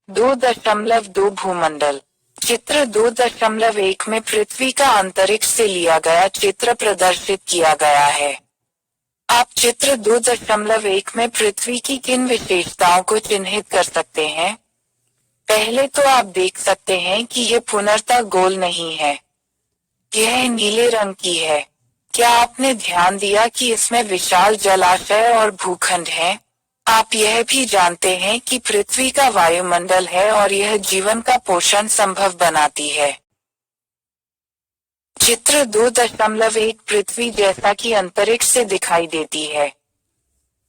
2.2 भूमंडल। चित्र 2.1 में पृथ्वी का अंतरिक्ष से लिया गया चित्र प्रदर्शित किया गया है। आप चित्र 2.1 में पृथ्वी की किन विशेषताओं को चिन्हित कर सकते हैं? पहले तो आप देख सकते हैं कि यह पूर्णतः गोल नहीं है। यह नीले रंग की है। क्या आपने ध्यान दिया कि इसमें विशाल जलाशय और भूखंड हैं? आप यह भी जानते हैं कि पृथ्वी का वायुमंडल है और यह जीवन का पोषण संभव बनाती है। चित्र 2.1 पृथ्वी जैसा कि अंतरिक्ष से दिखाई देती है।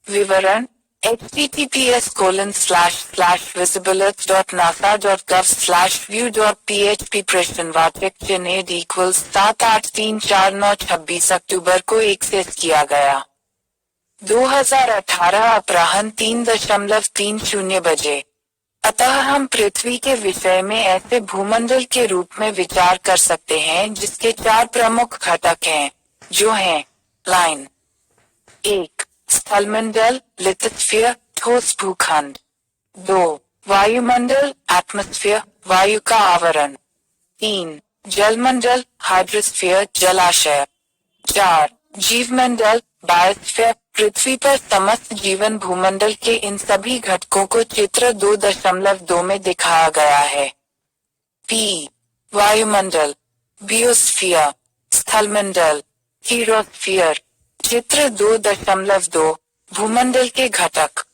विवरण https://visibilearth.nasa.gov/view.php प्रश्नवाचक चिन्हित = 783496 अक्टूबर को एक्सेस किया गया। 2018 अपराह्न 3:30 बजे। अतः हम पृथ्वी के विषय में ऐसे भूमंडल के रूप में विचार कर सकते हैं जिसके 4 प्रमुख घटक हैं, जो हैं लाइन 1. स्थलमंडल लिथोस्फीयर ठोस भूखंड 2. वायुमंडल एटमॉस्फेयर वायु का आवरण 3. जलमंडल हाइड्रोस्फीयर जलाशय 4. जीवमंडल बायोस्फीयर पृथ्वी पर समस्त जीवन भूमंडल के इन सभी घटकों को चित्र 2.2 में दिखाया गया है। पी. वायुमंडल बियोस्फीयर स्थलमंडल हीरोस्फीयर चित्र 2.2 भूमंडल के घटक।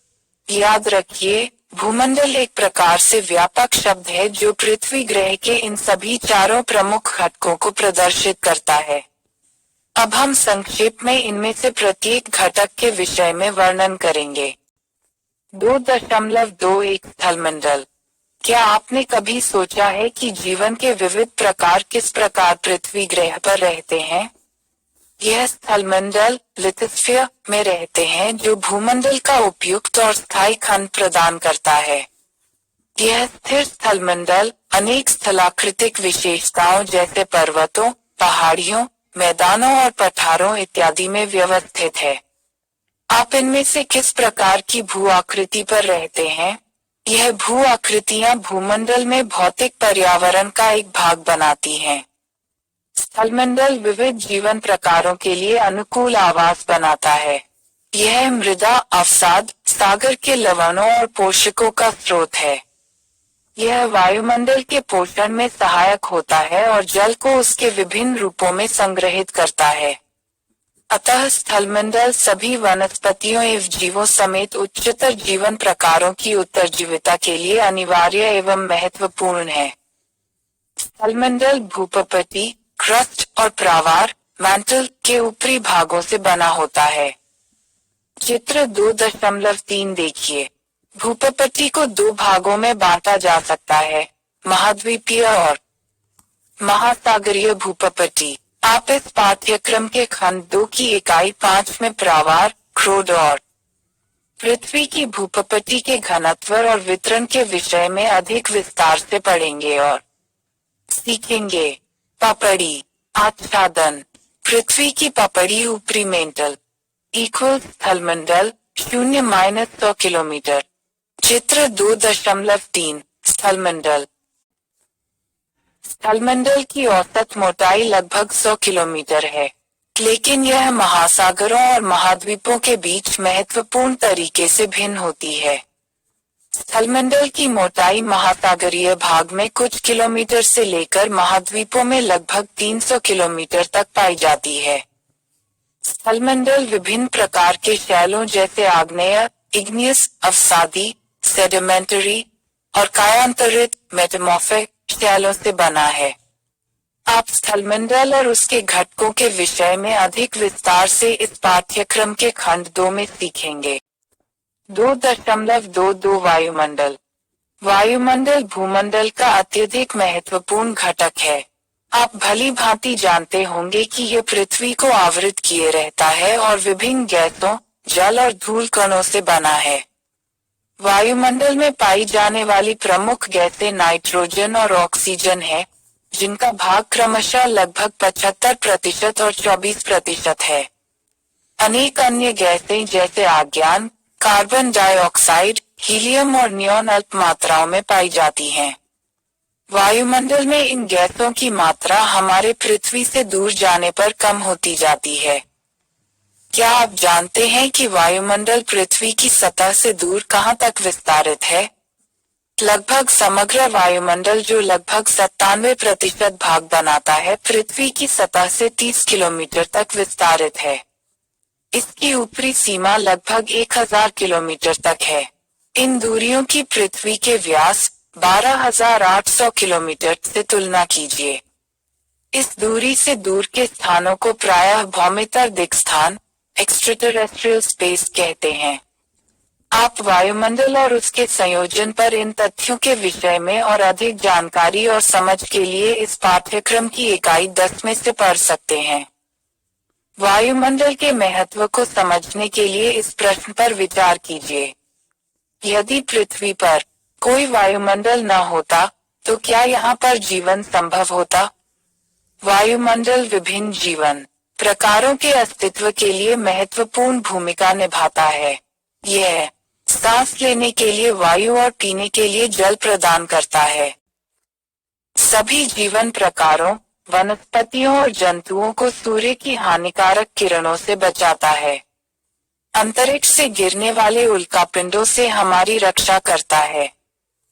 याद रखिए, भूमंडल एक प्रकार से व्यापक शब्द है जो पृथ्वी ग्रह के इन सभी 4 प्रमुख घटकों को प्रदर्शित करता है। अब हम संक्षेप में इनमें से प्रत्येक घटक के विषय में वर्णन करेंगे। 2.21 स्थलमंडल। क्या आपने कभी सोचा है कि जीवन के विविध प्रकार किस प्रकार पृथ्वी ग्रह पर रहते हैं? यह स्थलमंडल लिथोस्फीयर में रहते हैं जो भूमंडल का उपयुक्त और स्थायी खंड प्रदान करता है। यह स्थिर स्थलमंडल अनेक स्थलाकृतिक विशेषताओं जैसे पर्वतों, पहाड़ियों, मैदानों और पठारों इत्यादि में व्यवस्थित है। आप इनमें से किस प्रकार की भू आकृति पर रहते हैं? यह भू आकृतियां भूमंडल में भौतिक पर्यावरण का एक भाग बनाती हैं। स्थलमंडल विविध जीवन प्रकारों के लिए अनुकूल आवास बनाता है। यह मृदा अवसाद, सागर के लवणों और पोषकों का स्रोत है। यह वायुमंडल के पोषण में सहायक होता है और जल को उसके विभिन्न रूपों में संग्रहित करता है। अतः स्थलमंडल सभी वनस्पतियों एवं जीवों समेत उच्चतर जीवन प्रकारों की उत्तरजीविता के लिए अनिवार्य एवं महत्वपूर्ण है। स्थलमंडल भूपपटी, क्रस्ट और प्रावार मैंटल के ऊपरी भागों से बना होता है। चित्र 2.3 देखिए। भूपपटी को 2 भागों में बांटा जा सकता है, महाद्वीपीय और महासागरीय भूपपटी। आप इस पाठ्यक्रम के खंड 2 की इकाई 5 में प्रावार, क्रोड और पृथ्वी की भूपपटी के घनत्व और वितरण के विषय में अधिक विस्तार से पढ़ेंगे और सीखेंगे। पपड़ी आच्छादन। पृथ्वी की पपड़ी ऊपरी मेंटल स्थलमंडल 0-100 किलोमीटर। चित्र 2.3 स्थलमंडल। स्थलमंडल की औसत मोटाई लगभग 100 किलोमीटर है, लेकिन यह महासागरों और महाद्वीपों के बीच महत्वपूर्ण तरीके से भिन्न होती है। स्थलमंडल की मोटाई महासागरीय भाग में कुछ किलोमीटर से लेकर महाद्वीपों में लगभग 300 किलोमीटर तक पाई जाती है। स्थलमंडल विभिन्न प्रकार के शैलों जैसे आग्नेय, इग्नियस, अवसादी, सेडिमेंटरी और कायांतरित मेटामॉर्फिक शैलों से बना है। आप स्थलमंडल और उसके घटकों के विषय में अधिक विस्तार से इस पाठ्यक्रम के खंड 2 में सीखेंगे। 2.22 वायुमंडल। वायुमंडल भूमंडल का अत्यधिक महत्वपूर्ण घटक है। आप भली भांति जानते होंगे कि यह पृथ्वी को आवृत किए रहता है और विभिन्न गैसों, जल और धूल कणों से बना है। वायुमंडल में पाई जाने वाली प्रमुख गैसें नाइट्रोजन और ऑक्सीजन है, जिनका भाग क्रमशः लगभग 75% और 24% है। अनेक अन्य गैसें जैसे आर्गन, कार्बन डाइऑक्साइड, हीलियम और नियॉन अल्प मात्राओं में पाई जाती हैं। वायुमंडल में इन गैसों की मात्रा हमारे पृथ्वी से दूर जाने पर कम होती जाती है। क्या आप जानते हैं कि वायुमंडल पृथ्वी की सतह से दूर कहां तक विस्तारित है? लगभग समग्र वायुमंडल, जो लगभग 97% भाग बनाता है, पृथ्वी की सतह से 30 किलोमीटर तक विस्तारित है। इसकी ऊपरी सीमा लगभग 1000 किलोमीटर तक है। इन दूरियों की पृथ्वी के व्यास 12,800 किलोमीटर से तुलना कीजिए। इस दूरी से दूर के स्थानों को प्रायः भौमितर दिक् स्थान, एक्स्ट्राटेरेस्ट्रियल स्पेस कहते हैं। आप वायुमंडल और उसके संयोजन पर इन तथ्यों के विषय में और अधिक जानकारी और समझ के लिए इस पाठ्यक्रम की इकाई 10 में से पढ़ सकते हैं। वायुमंडल के महत्व को समझने के लिए इस प्रश्न पर विचार कीजिए। यदि पृथ्वी पर कोई वायुमंडल न होता तो क्या यहाँ पर जीवन संभव होता? वायुमंडल विभिन्न जीवन प्रकारों के अस्तित्व के लिए महत्वपूर्ण भूमिका निभाता है। यह सांस लेने के लिए वायु और पीने के लिए जल प्रदान करता है। सभी जीवन प्रकारों, वनस्पतियों और जंतुओं को सूर्य की हानिकारक किरणों से बचाता है। अंतरिक्ष से गिरने वाले उल्कापिंडों से हमारी रक्षा करता है।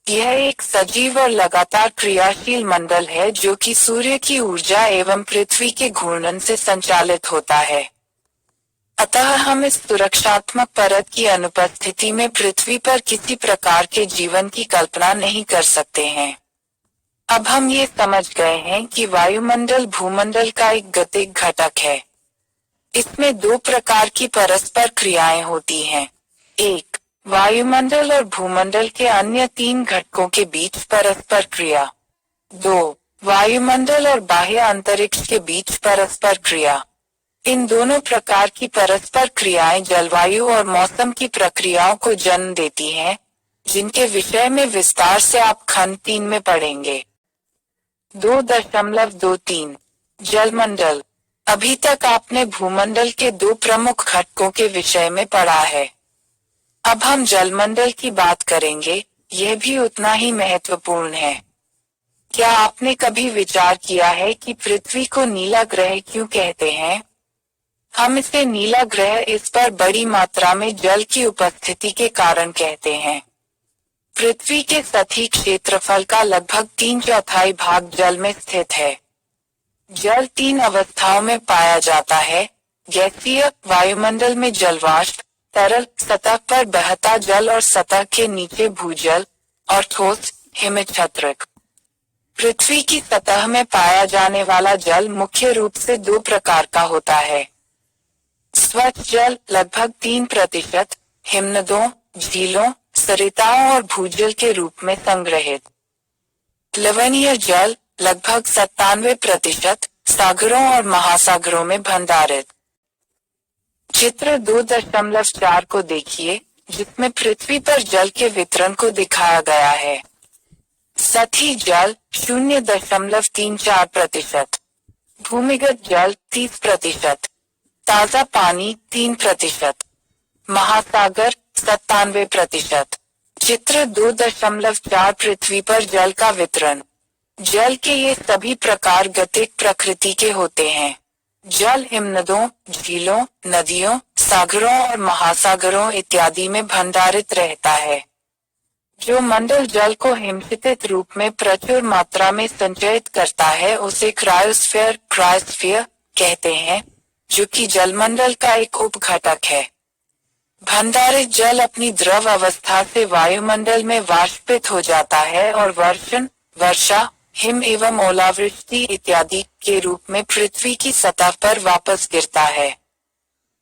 यह एक सजीव और लगातार क्रियाशील मंडल है जो कि सूर्य की ऊर्जा एवं पृथ्वी के घूर्णन से संचालित होता है। अतः हम इस सुरक्षात्मक परत की अनुपस्थिति में पृथ्वी पर किसी प्रकार के जीवन की कल्पना नहीं कर सकते हैं। अब हम ये समझ गए हैं कि वायुमंडल भूमंडल का एक गतिक घटक है। इसमें दो प्रकार की परस्पर क्रियाएं होती हैं। एक, वायुमंडल और भूमंडल के अन्य 3 घटकों के बीच परस्पर क्रिया। 2, वायुमंडल और बाह्य अंतरिक्ष के बीच परस्पर क्रिया। इन दोनों प्रकार की परस्पर क्रियाएं जलवायु और मौसम की प्रक्रियाओं को जन्म देती हैं, जिनके विषय में विस्तार से आप खंड 3 में पढ़ेंगे। 2.23 जलमंडल। अभी तक आपने भूमंडल के 2 प्रमुख घटकों के विषय में पढ़ा है। अब हम जलमंडल की बात करेंगे। यह भी उतना ही महत्वपूर्ण है। क्या आपने कभी विचार किया है कि पृथ्वी को नीला ग्रह क्यों कहते हैं? हम इसे नीला ग्रह इस पर बड़ी मात्रा में जल की उपस्थिति के कारण कहते हैं। पृथ्वी के सतही क्षेत्रफल का लगभग 3/4 भाग जल में स्थित है। जल 3 अवस्थाओं में पाया जाता है: गैसीय, वायुमंडल में जलवाष्प, तरल, सतह पर बहता जल और सतह के नीचे भूजल, और ठोस, हिमच्छत्रक। पृथ्वी की सतह में पाया जाने वाला जल मुख्य रूप से 2 प्रकार का होता है। स्वच्छ जल लगभग 3%, हिमनदों, झीलों, सरिताओं और भूजल के रूप में संग्रहित। लवणीय जल लगभग 97%, सागरों और महासागरों में भंडारित। चित्र 2.4 को देखिए, जिसमें पृथ्वी पर जल के वितरण को दिखाया गया है। सतही जल 0.34%, भूमिगत जल 30%, ताजा पानी 3%, महासागर 97%। चित्र 2.4 पृथ्वी पर जल का वितरण। जल के ये सभी प्रकार गतिक प्रकृति के होते हैं। जल हिमनदों, झीलों, नदियों, सागरों और महासागरों इत्यादि में भंडारित रहता है। जो मंडल जल को हिमशितित रूप में प्रचुर मात्रा में संचयित करता है उसे क्रायोस्फीयर कहते हैं, जो कि जलमंडल का एक उपघटक है। भंडारित जल अपनी द्रव अवस्था से वायुमंडल में वाष्पित हो जाता है और वर्षा, हिम एवं ओलावृष्टि इत्यादि के रूप में पृथ्वी की सतह पर वापस गिरता है।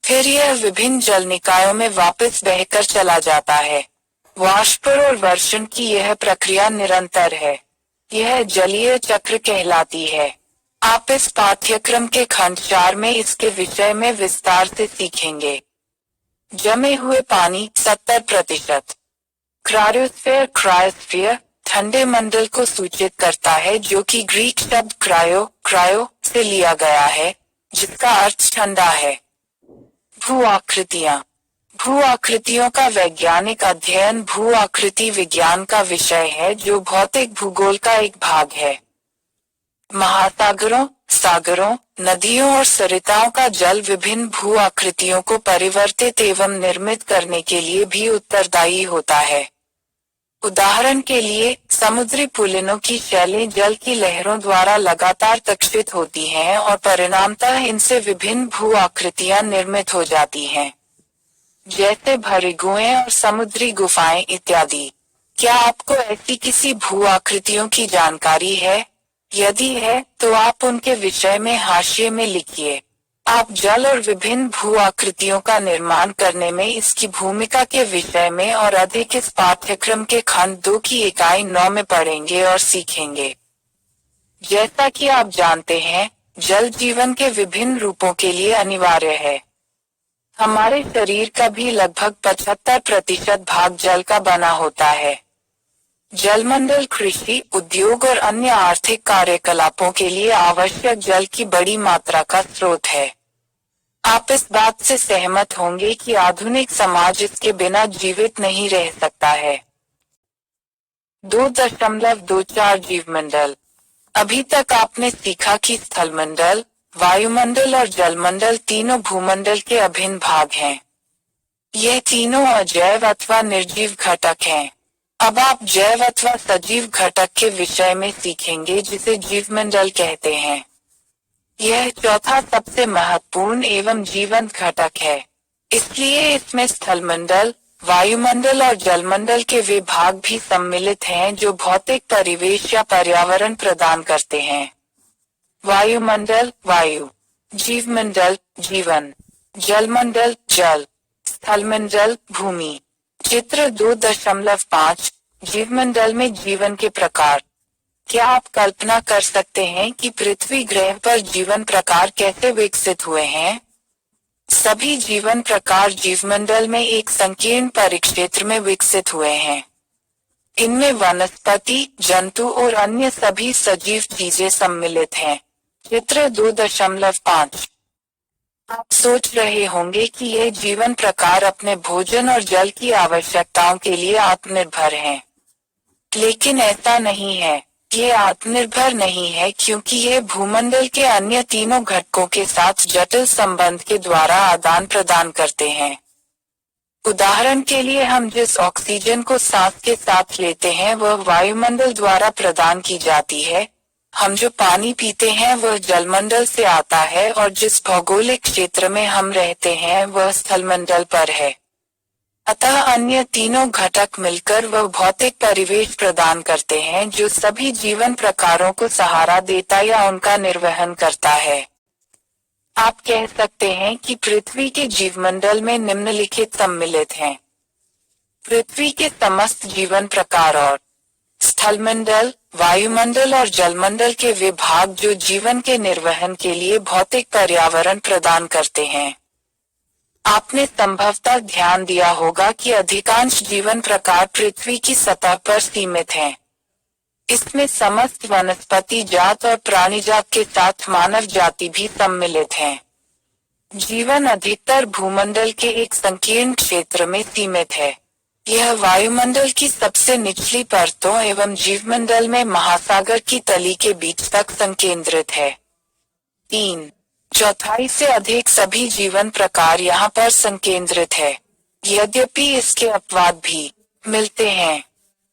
फिर यह विभिन्न जल निकायों में वापस बहकर चला जाता है। वाष्पन और वर्षण की यह प्रक्रिया निरंतर है। यह जलीय चक्र कहलाती है। आप इस पाठ्यक्रम के खंड 4 में इसके विषय में विस्तार से सीखेंगे। जमे हुए पानी 70%। क्रायोस्फीयर ठंडे मंडल को सूचित करता है, जो कि ग्रीक शब्द क्रायो से लिया गया है, जिसका अर्थ ठंडा है। भू आकृतियां। भू आकृतियों का वैज्ञानिक अध्ययन भू आकृति विज्ञान का विषय है जो भौतिक भूगोल का एक भाग है। महासागरों, सागरों, नदियों और सरिताओं का जल विभिन्न भू आकृतियों को परिवर्तित एवं निर्मित करने के लिए भी उत्तरदायी होता है। उदाहरण के लिए, समुद्री पुलिनों की शैलें जल की लहरों द्वारा लगातार तक्षित होती हैं और परिणामतः इनसे विभिन्न भू आकृतियां निर्मित हो जाती हैं, जैसे भरीगुएं और समुद्री गुफाएं इत्यादि। क्या आपको ऐसी किसी भू आकृतियों की जानकारी है? यदि है, तो आप उनके विषय में हाशिए में लिखिए। आप जल और विभिन्न भू आकृतियों का निर्माण करने में इसकी भूमिका के विषय में और अधिक इस पाठ्यक्रम के खंड 2 की इकाई 9 में पढ़ेंगे और सीखेंगे। जैसा कि आप जानते हैं, जल जीवन के विभिन्न रूपों के लिए अनिवार्य है। हमारे शरीर का भी लगभग 75% भाग जल का बना होता है। जलमंडल कृषि, उद्योग और अन्य आर्थिक कार्यकलापों के लिए आवश्यक जल की बड़ी मात्रा का स्रोत है। आप इस बात से सहमत होंगे कि आधुनिक समाज इसके बिना जीवित नहीं रह सकता है। 2.24 जीवमंडल। अभी तक आपने सीखा कि स्थलमंडल, वायुमंडल और जलमंडल तीनों भूमंडल के अभिन्न भाग हैं। यह तीनों अजैव अथवा निर्जीव घटक हैं। अब आप जैव अथवा सजीव घटक के विषय में सीखेंगे जिसे जीवमंडल कहते हैं। यह चौथा सबसे महत्वपूर्ण एवं जीवंत घटक है। इसलिए इसमें स्थलमंडल, वायुमंडल और जलमंडल के वे भाग भी सम्मिलित हैं जो भौतिक परिवेश या पर्यावरण प्रदान करते हैं। वायुमंडल वायु, जीवमंडल जीवन, जलमंडल जल, स्थलमंडल भूमि। चित्र 2.5 जीवमंडल में जीवन के प्रकार। क्या आप कल्पना कर सकते हैं कि पृथ्वी ग्रह पर जीवन प्रकार कैसे विकसित हुए हैं? सभी जीवन प्रकार जीवमंडल में एक संकीर्ण परिक्षेत्र में विकसित हुए हैं। इनमें वनस्पति, जंतु और अन्य सभी सजीव चीजें सम्मिलित हैं। चित्र 2.5। आप सोच रहे होंगे कि यह जीवन प्रकार अपने भोजन और जल की आवश्यकताओं के लिए आत्मनिर्भर हैं। लेकिन ऐसा नहीं है। ये आत्मनिर्भर नहीं है क्योंकि यह भूमंडल के अन्य तीनों घटकों के साथ जटिल संबंध के द्वारा आदान प्रदान करते हैं। उदाहरण के लिए, हम जिस ऑक्सीजन को सांस के साथ लेते हैं वह वायुमंडल द्वारा प्रदान की जाती है। हम जो पानी पीते हैं वह जलमंडल से आता है और जिस भौगोलिक क्षेत्र में हम रहते हैं वह स्थलमंडल पर है। अतः अन्य तीनों घटक मिलकर वह भौतिक परिवेश प्रदान करते हैं जो सभी जीवन प्रकारों को सहारा देता या उनका निर्वहन करता है। आप कह सकते हैं कि पृथ्वी के जीवमंडल में निम्नलिखित सम्मिलित हैं। पृथ्वी के समस्त जीवन प्रकार और स्थलमंडल, वायुमंडल और जलमंडल के वे भाग जो जीवन के निर्वहन के लिए भौतिक पर्यावरण प्रदान करते हैं। आपने संभवतः ध्यान दिया होगा कि अधिकांश जीवन प्रकार पृथ्वी की सतह पर सीमित हैं। इसमें समस्त वनस्पति जात और प्राणी जात के साथ मानव जाति भी सम्मिलित है। जीवन अधिकतर भूमंडल के एक संकीर्ण क्षेत्र में सीमित है। यह वायुमंडल की सबसे निचली परतों एवं जीवमंडल में महासागर की तली के बीच तक संकेंद्रित है। 3/4 से अधिक सभी जीवन प्रकार यहाँ पर संकेंद्रित है, यद्यपि इसके अपवाद भी मिलते हैं।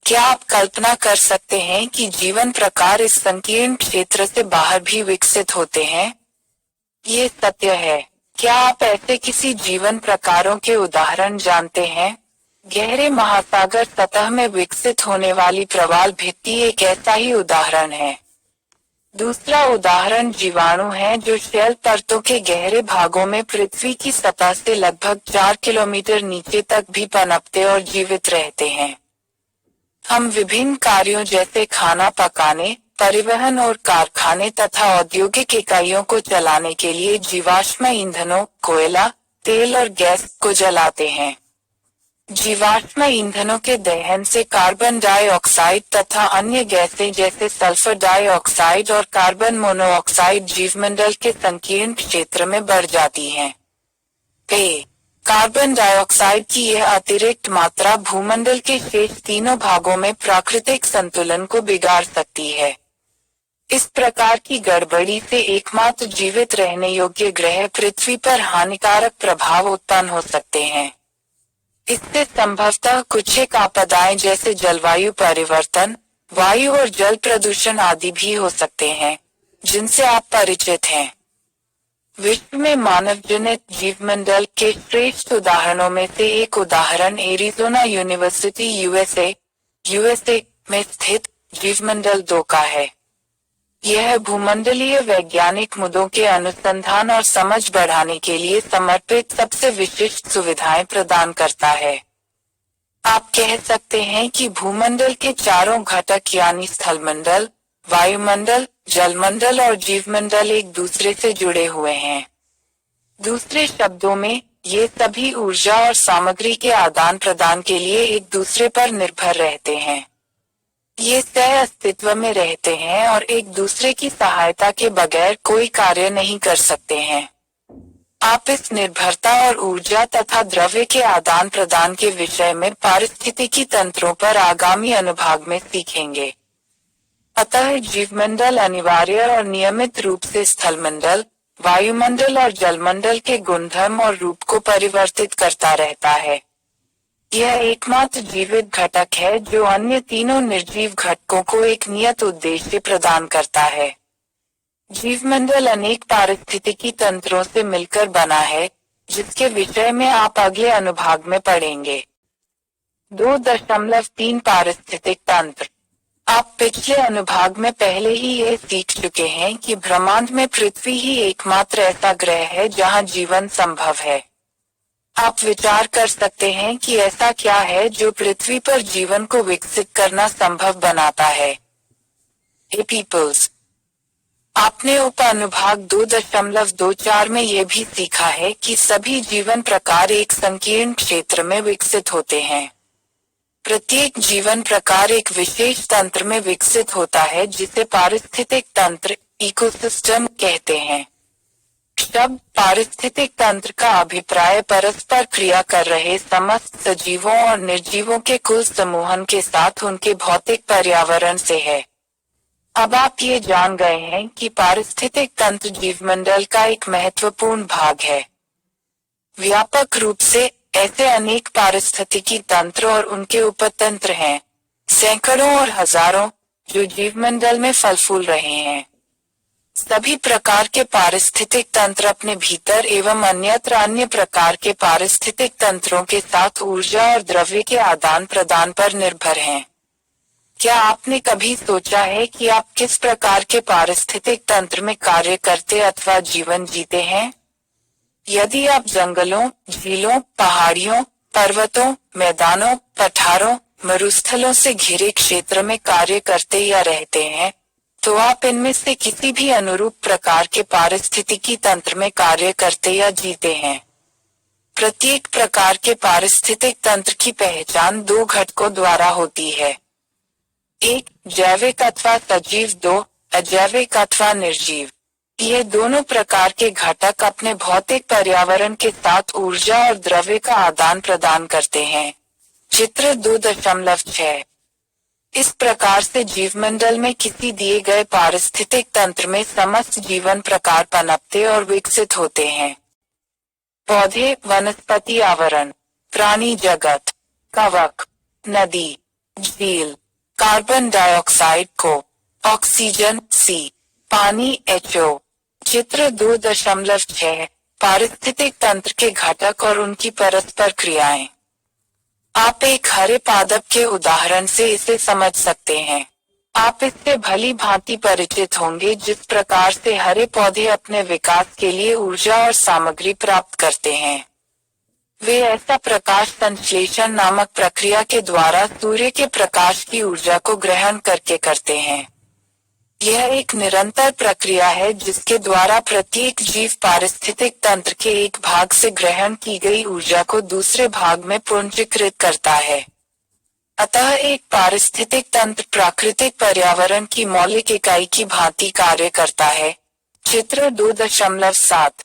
क्या आप कल्पना कर सकते हैं कि जीवन प्रकार इस संकीर्ण क्षेत्र से बाहर भी विकसित होते हैं? ये सत्य है। क्या आप ऐसे किसी जीवन प्रकारों के उदाहरण जानते हैं? गहरे महासागर सतह में विकसित होने वाली प्रवाल भित्ति एक ऐसा ही उदाहरण है। दूसरा उदाहरण जीवाणु है जो शैल परतों के गहरे भागों में पृथ्वी की सतह से लगभग 4 किलोमीटर नीचे तक भी पनपते और जीवित रहते हैं। हम विभिन्न कार्यों जैसे खाना पकाने, परिवहन और कारखाने तथा औद्योगिक इकाइयों को चलाने के लिए जीवाश्म ईंधनों, कोयला, तेल और गैस को जलाते हैं। जीवाश्म ईंधनों के दहन से कार्बन डाइऑक्साइड तथा अन्य गैसें जैसे सल्फर डाइऑक्साइड और कार्बन मोनोऑक्साइड जीवमंडल के संकीर्ण क्षेत्र में बढ़ जाती हैं। कार्बन डाइऑक्साइड की यह अतिरिक्त मात्रा भूमंडल के शेष तीनों भागों में प्राकृतिक संतुलन को बिगाड़ सकती है। इस प्रकार की गड़बड़ी से एकमात्र जीवित रहने योग्य ग्रह पृथ्वी पर हानिकारक प्रभाव उत्पन्न हो सकते हैं। इससे संभवतः कुछ एक आपदाएं जैसे जलवायु परिवर्तन, वायु और जल प्रदूषण आदि भी हो सकते हैं, जिनसे आप परिचित हैं। विश्व में मानव जनित जीवमंडल के श्रेष्ठ उदाहरणों में से एक उदाहरण एरिज़ोना यूनिवर्सिटी यूएसए में स्थित जीवमंडल 2 का है। यह भूमंडलीय वैज्ञानिक मुद्दों के अनुसंधान और समझ बढ़ाने के लिए समर्पित सबसे विशिष्ट सुविधाएं प्रदान करता है। आप कह सकते हैं कि भूमंडल के चारों घटक यानी स्थलमंडल, वायुमंडल, जलमंडल और जीवमंडल एक दूसरे से जुड़े हुए हैं। दूसरे शब्दों में, ये सभी ऊर्जा और सामग्री के आदान प्रदान के लिए एक दूसरे पर निर्भर रहते हैं। ये सह अस्तित्व में रहते हैं और एक दूसरे की सहायता के बगैर कोई कार्य नहीं कर सकते हैं। आप इस निर्भरता और ऊर्जा तथा द्रव्य के आदान प्रदान के विषय में पारिस्थितिकी तंत्रों पर आगामी अनुभाग में सीखेंगे। अतः जीवमंडल अनिवार्य और नियमित रूप से स्थलमंडल, वायुमंडल और जलमंडल के गुणधर्म और रूप को परिवर्तित करता रहता है। यह एकमात्र जीवित घटक है जो अन्य तीनों निर्जीव घटकों को एक नियत उद्देश्य प्रदान करता है। जीवमंडल अनेक पारिस्थितिकी तंत्रों से मिलकर बना है, जिसके विषय में आप अगले अनुभाग में पढ़ेंगे। 2.3 पारिस्थितिक तंत्र। आप पिछले अनुभाग में पहले ही यह सीख चुके हैं कि ब्रह्मांड में पृथ्वी ही एकमात्र ऐसा ग्रह है जहां जीवन संभव है। आप विचार कर सकते हैं कि ऐसा क्या है जो पृथ्वी पर जीवन को विकसित करना संभव बनाता है। हे पीपल्स, आपने उप अनुभाग 2.24 में यह भी सीखा है कि सभी जीवन प्रकार एक संकीर्ण क्षेत्र में विकसित होते हैं। प्रत्येक जीवन प्रकार एक विशेष तंत्र में विकसित होता है जिसे पारिस्थितिक तंत्र इकोसिस्टम कहते हैं। शब्द पारिस्थितिक तंत्र का अभिप्राय परस्पर क्रिया कर रहे समस्त सजीवों और निर्जीवों के कुल समूहन के साथ उनके भौतिक पर्यावरण से है। अब आप ये जान गए हैं कि पारिस्थितिक तंत्र जीवमंडल का एक महत्वपूर्ण भाग है। व्यापक रूप से ऐसे अनेक पारिस्थितिकी तंत्र और उनके उपतंत्र हैं, सैकड़ों और हजारों, जो जीवमंडल में फल फूल रहे हैं। सभी प्रकार के पारिस्थितिक तंत्र अपने भीतर एवं अन्यत्र अन्य प्रकार के पारिस्थितिक तंत्रों के साथ ऊर्जा और द्रव्य के आदान प्रदान पर निर्भर हैं। क्या आपने कभी सोचा है कि आप किस प्रकार के पारिस्थितिक तंत्र में कार्य करते अथवा जीवन जीते हैं? यदि आप जंगलों, झीलों, पहाड़ियों, पर्वतों, मैदानों, पठारों, मरुस्थलों से घिरे क्षेत्र में कार्य करते या रहते हैं, तो आप इनमें से किसी भी अनुरूप प्रकार के पारिस्थितिकी तंत्र में कार्य करते या जीते हैं। प्रत्येक प्रकार के पारिस्थितिक तंत्र की पहचान 2 घटकों द्वारा होती है। 1 जैविक अथवा सजीव, 2 अजैविक अथवा निर्जीव। ये दोनों प्रकार के घटक अपने भौतिक पर्यावरण के साथ ऊर्जा और द्रव्य का आदान प्रदान करते हैं। चित्र 2.6। इस प्रकार से जीवमंडल में किसी दिए गए पारिस्थितिक तंत्र में समस्त जीवन प्रकार पनपते और विकसित होते हैं। पौधे, वनस्पति आवरण, प्राणी जगत, कवक, नदी, झील, कार्बन डाइऑक्साइड को, ऑक्सीजन C, पानी HO। चित्र 2.6 पारिस्थितिक तंत्र के घटक और उनकी परस्पर क्रियाएं। आप एक हरे पादप के उदाहरण से इसे समझ सकते हैं। आप इससे भली भांति परिचित होंगे जिस प्रकार से हरे पौधे अपने विकास के लिए ऊर्जा और सामग्री प्राप्त करते हैं। वे ऐसा प्रकाश संश्लेषण नामक प्रक्रिया के द्वारा सूर्य के प्रकाश की ऊर्जा को ग्रहण करके करते हैं। यह एक निरंतर प्रक्रिया है जिसके द्वारा प्रत्येक जीव पारिस्थितिक तंत्र के एक भाग से ग्रहण की गई ऊर्जा को दूसरे भाग में पुनर्जीकृत करता है। अतः एक पारिस्थितिक तंत्र प्राकृतिक पर्यावरण की मौलिक इकाई की भांति कार्य करता है। चित्र 2.7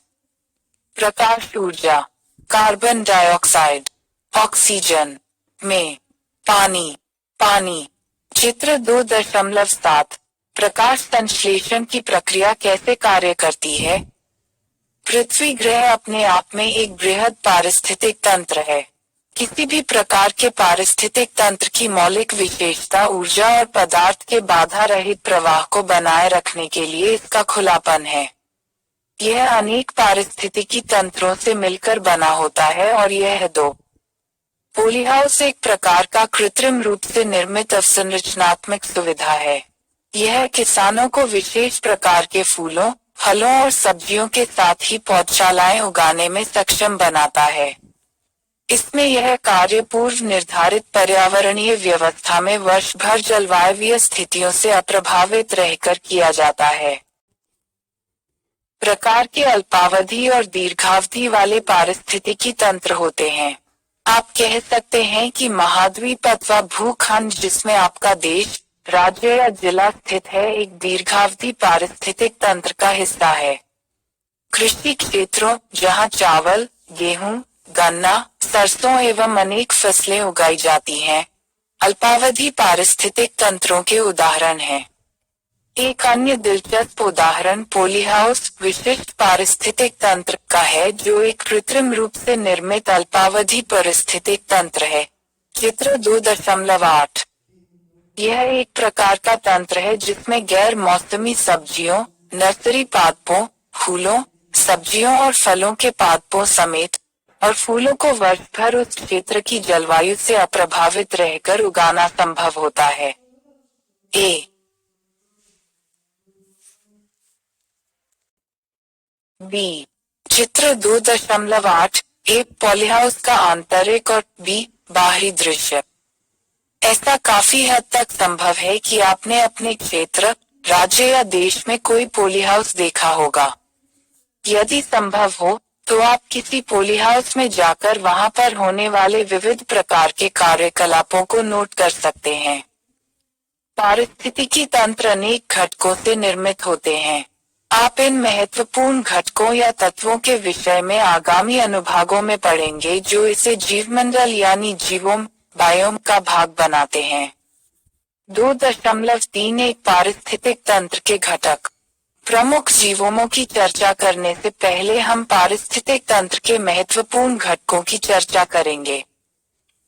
प्रकाश ऊर्जा। कार्बन डाइऑक्साइड, ऑक्सीजन में पानी, पानी। चित्र 2.7 प्रकाश संश्लेषण की प्रक्रिया कैसे कार्य करती है। पृथ्वी ग्रह अपने आप में एक बृहद पारिस्थितिक तंत्र है। किसी भी प्रकार के पारिस्थितिक तंत्र की मौलिक विशेषता ऊर्जा और पदार्थ के बाधा रहित प्रवाह को बनाए रखने के लिए इसका खुलापन है। यह अनेक पारिस्थितिकी तंत्रों से मिलकर बना होता है और यह दो पॉलीहाउस एक प्रकार का कृत्रिम रूप से निर्मित अवसंरचनात्मक सुविधा है। यह किसानों को विशेष प्रकार के फूलों, फलों और सब्जियों के साथ ही पौधशालाएं उगाने में सक्षम बनाता है। इसमें यह कार्य पूर्व निर्धारित पर्यावरणीय व्यवस्था में वर्ष भर जलवायवीय स्थितियों से अप्रभावित रहकर किया जाता है। प्रकार के अल्पावधि और दीर्घावधि वाले पारिस्थितिकी तंत्र होते हैं। आप कह सकते हैं कि महाद्वीप अथवा भूखंड जिसमें आपका देश, राज्य या जिला स्थित है, एक दीर्घावधि पारिस्थितिक तंत्र का हिस्सा है। कृषि क्षेत्रों जहां चावल, गेहूं, गन्ना, सरसों एवं अनेक फसलें उगाई जाती हैं, अल्पावधि पारिस्थितिक तंत्रों के उदाहरण हैं। एक अन्य दिलचस्प उदाहरण पॉलीहाउस विशिष्ट पारिस्थितिक तंत्र का है, जो एक कृत्रिम रूप से निर्मित अल्पावधि पारिस्थितिक तंत्र है। चित्र 2.8 यह एक प्रकार का तंत्र है जिसमें गैर मौसमी सब्जियों, नर्सरी पादपों, फूलों, सब्जियों और फलों के पादपों समेत और फूलों को वर्ष भर उस क्षेत्र की जलवायु से अप्रभावित रहकर उगाना संभव होता है। बी चित्र 2.8 ए पॉलीहाउस का आंतरिक और बी बाहरी दृश्य। ऐसा काफी हद तक संभव है कि आपने अपने क्षेत्र, राज्य या देश में कोई पॉलीहाउस देखा होगा। यदि संभव हो तो आप किसी पॉलीहाउस में जाकर वहां पर होने वाले विविध प्रकार के कार्यकलापों को नोट कर सकते हैं। पारिस्थितिकी तंत्र अनेक घटकों से निर्मित होते हैं। आप इन महत्वपूर्ण घटकों या तत्वों के विषय में आगामी अनुभागों में पढ़ेंगे जो इसे जीवमंडल यानी जीवोम बायोम का भाग बनाते हैं। 2.3 पारिस्थितिक तंत्र के घटक। प्रमुख जीवोमों की चर्चा करने से पहले हम पारिस्थितिक तंत्र के महत्वपूर्ण घटकों की चर्चा करेंगे।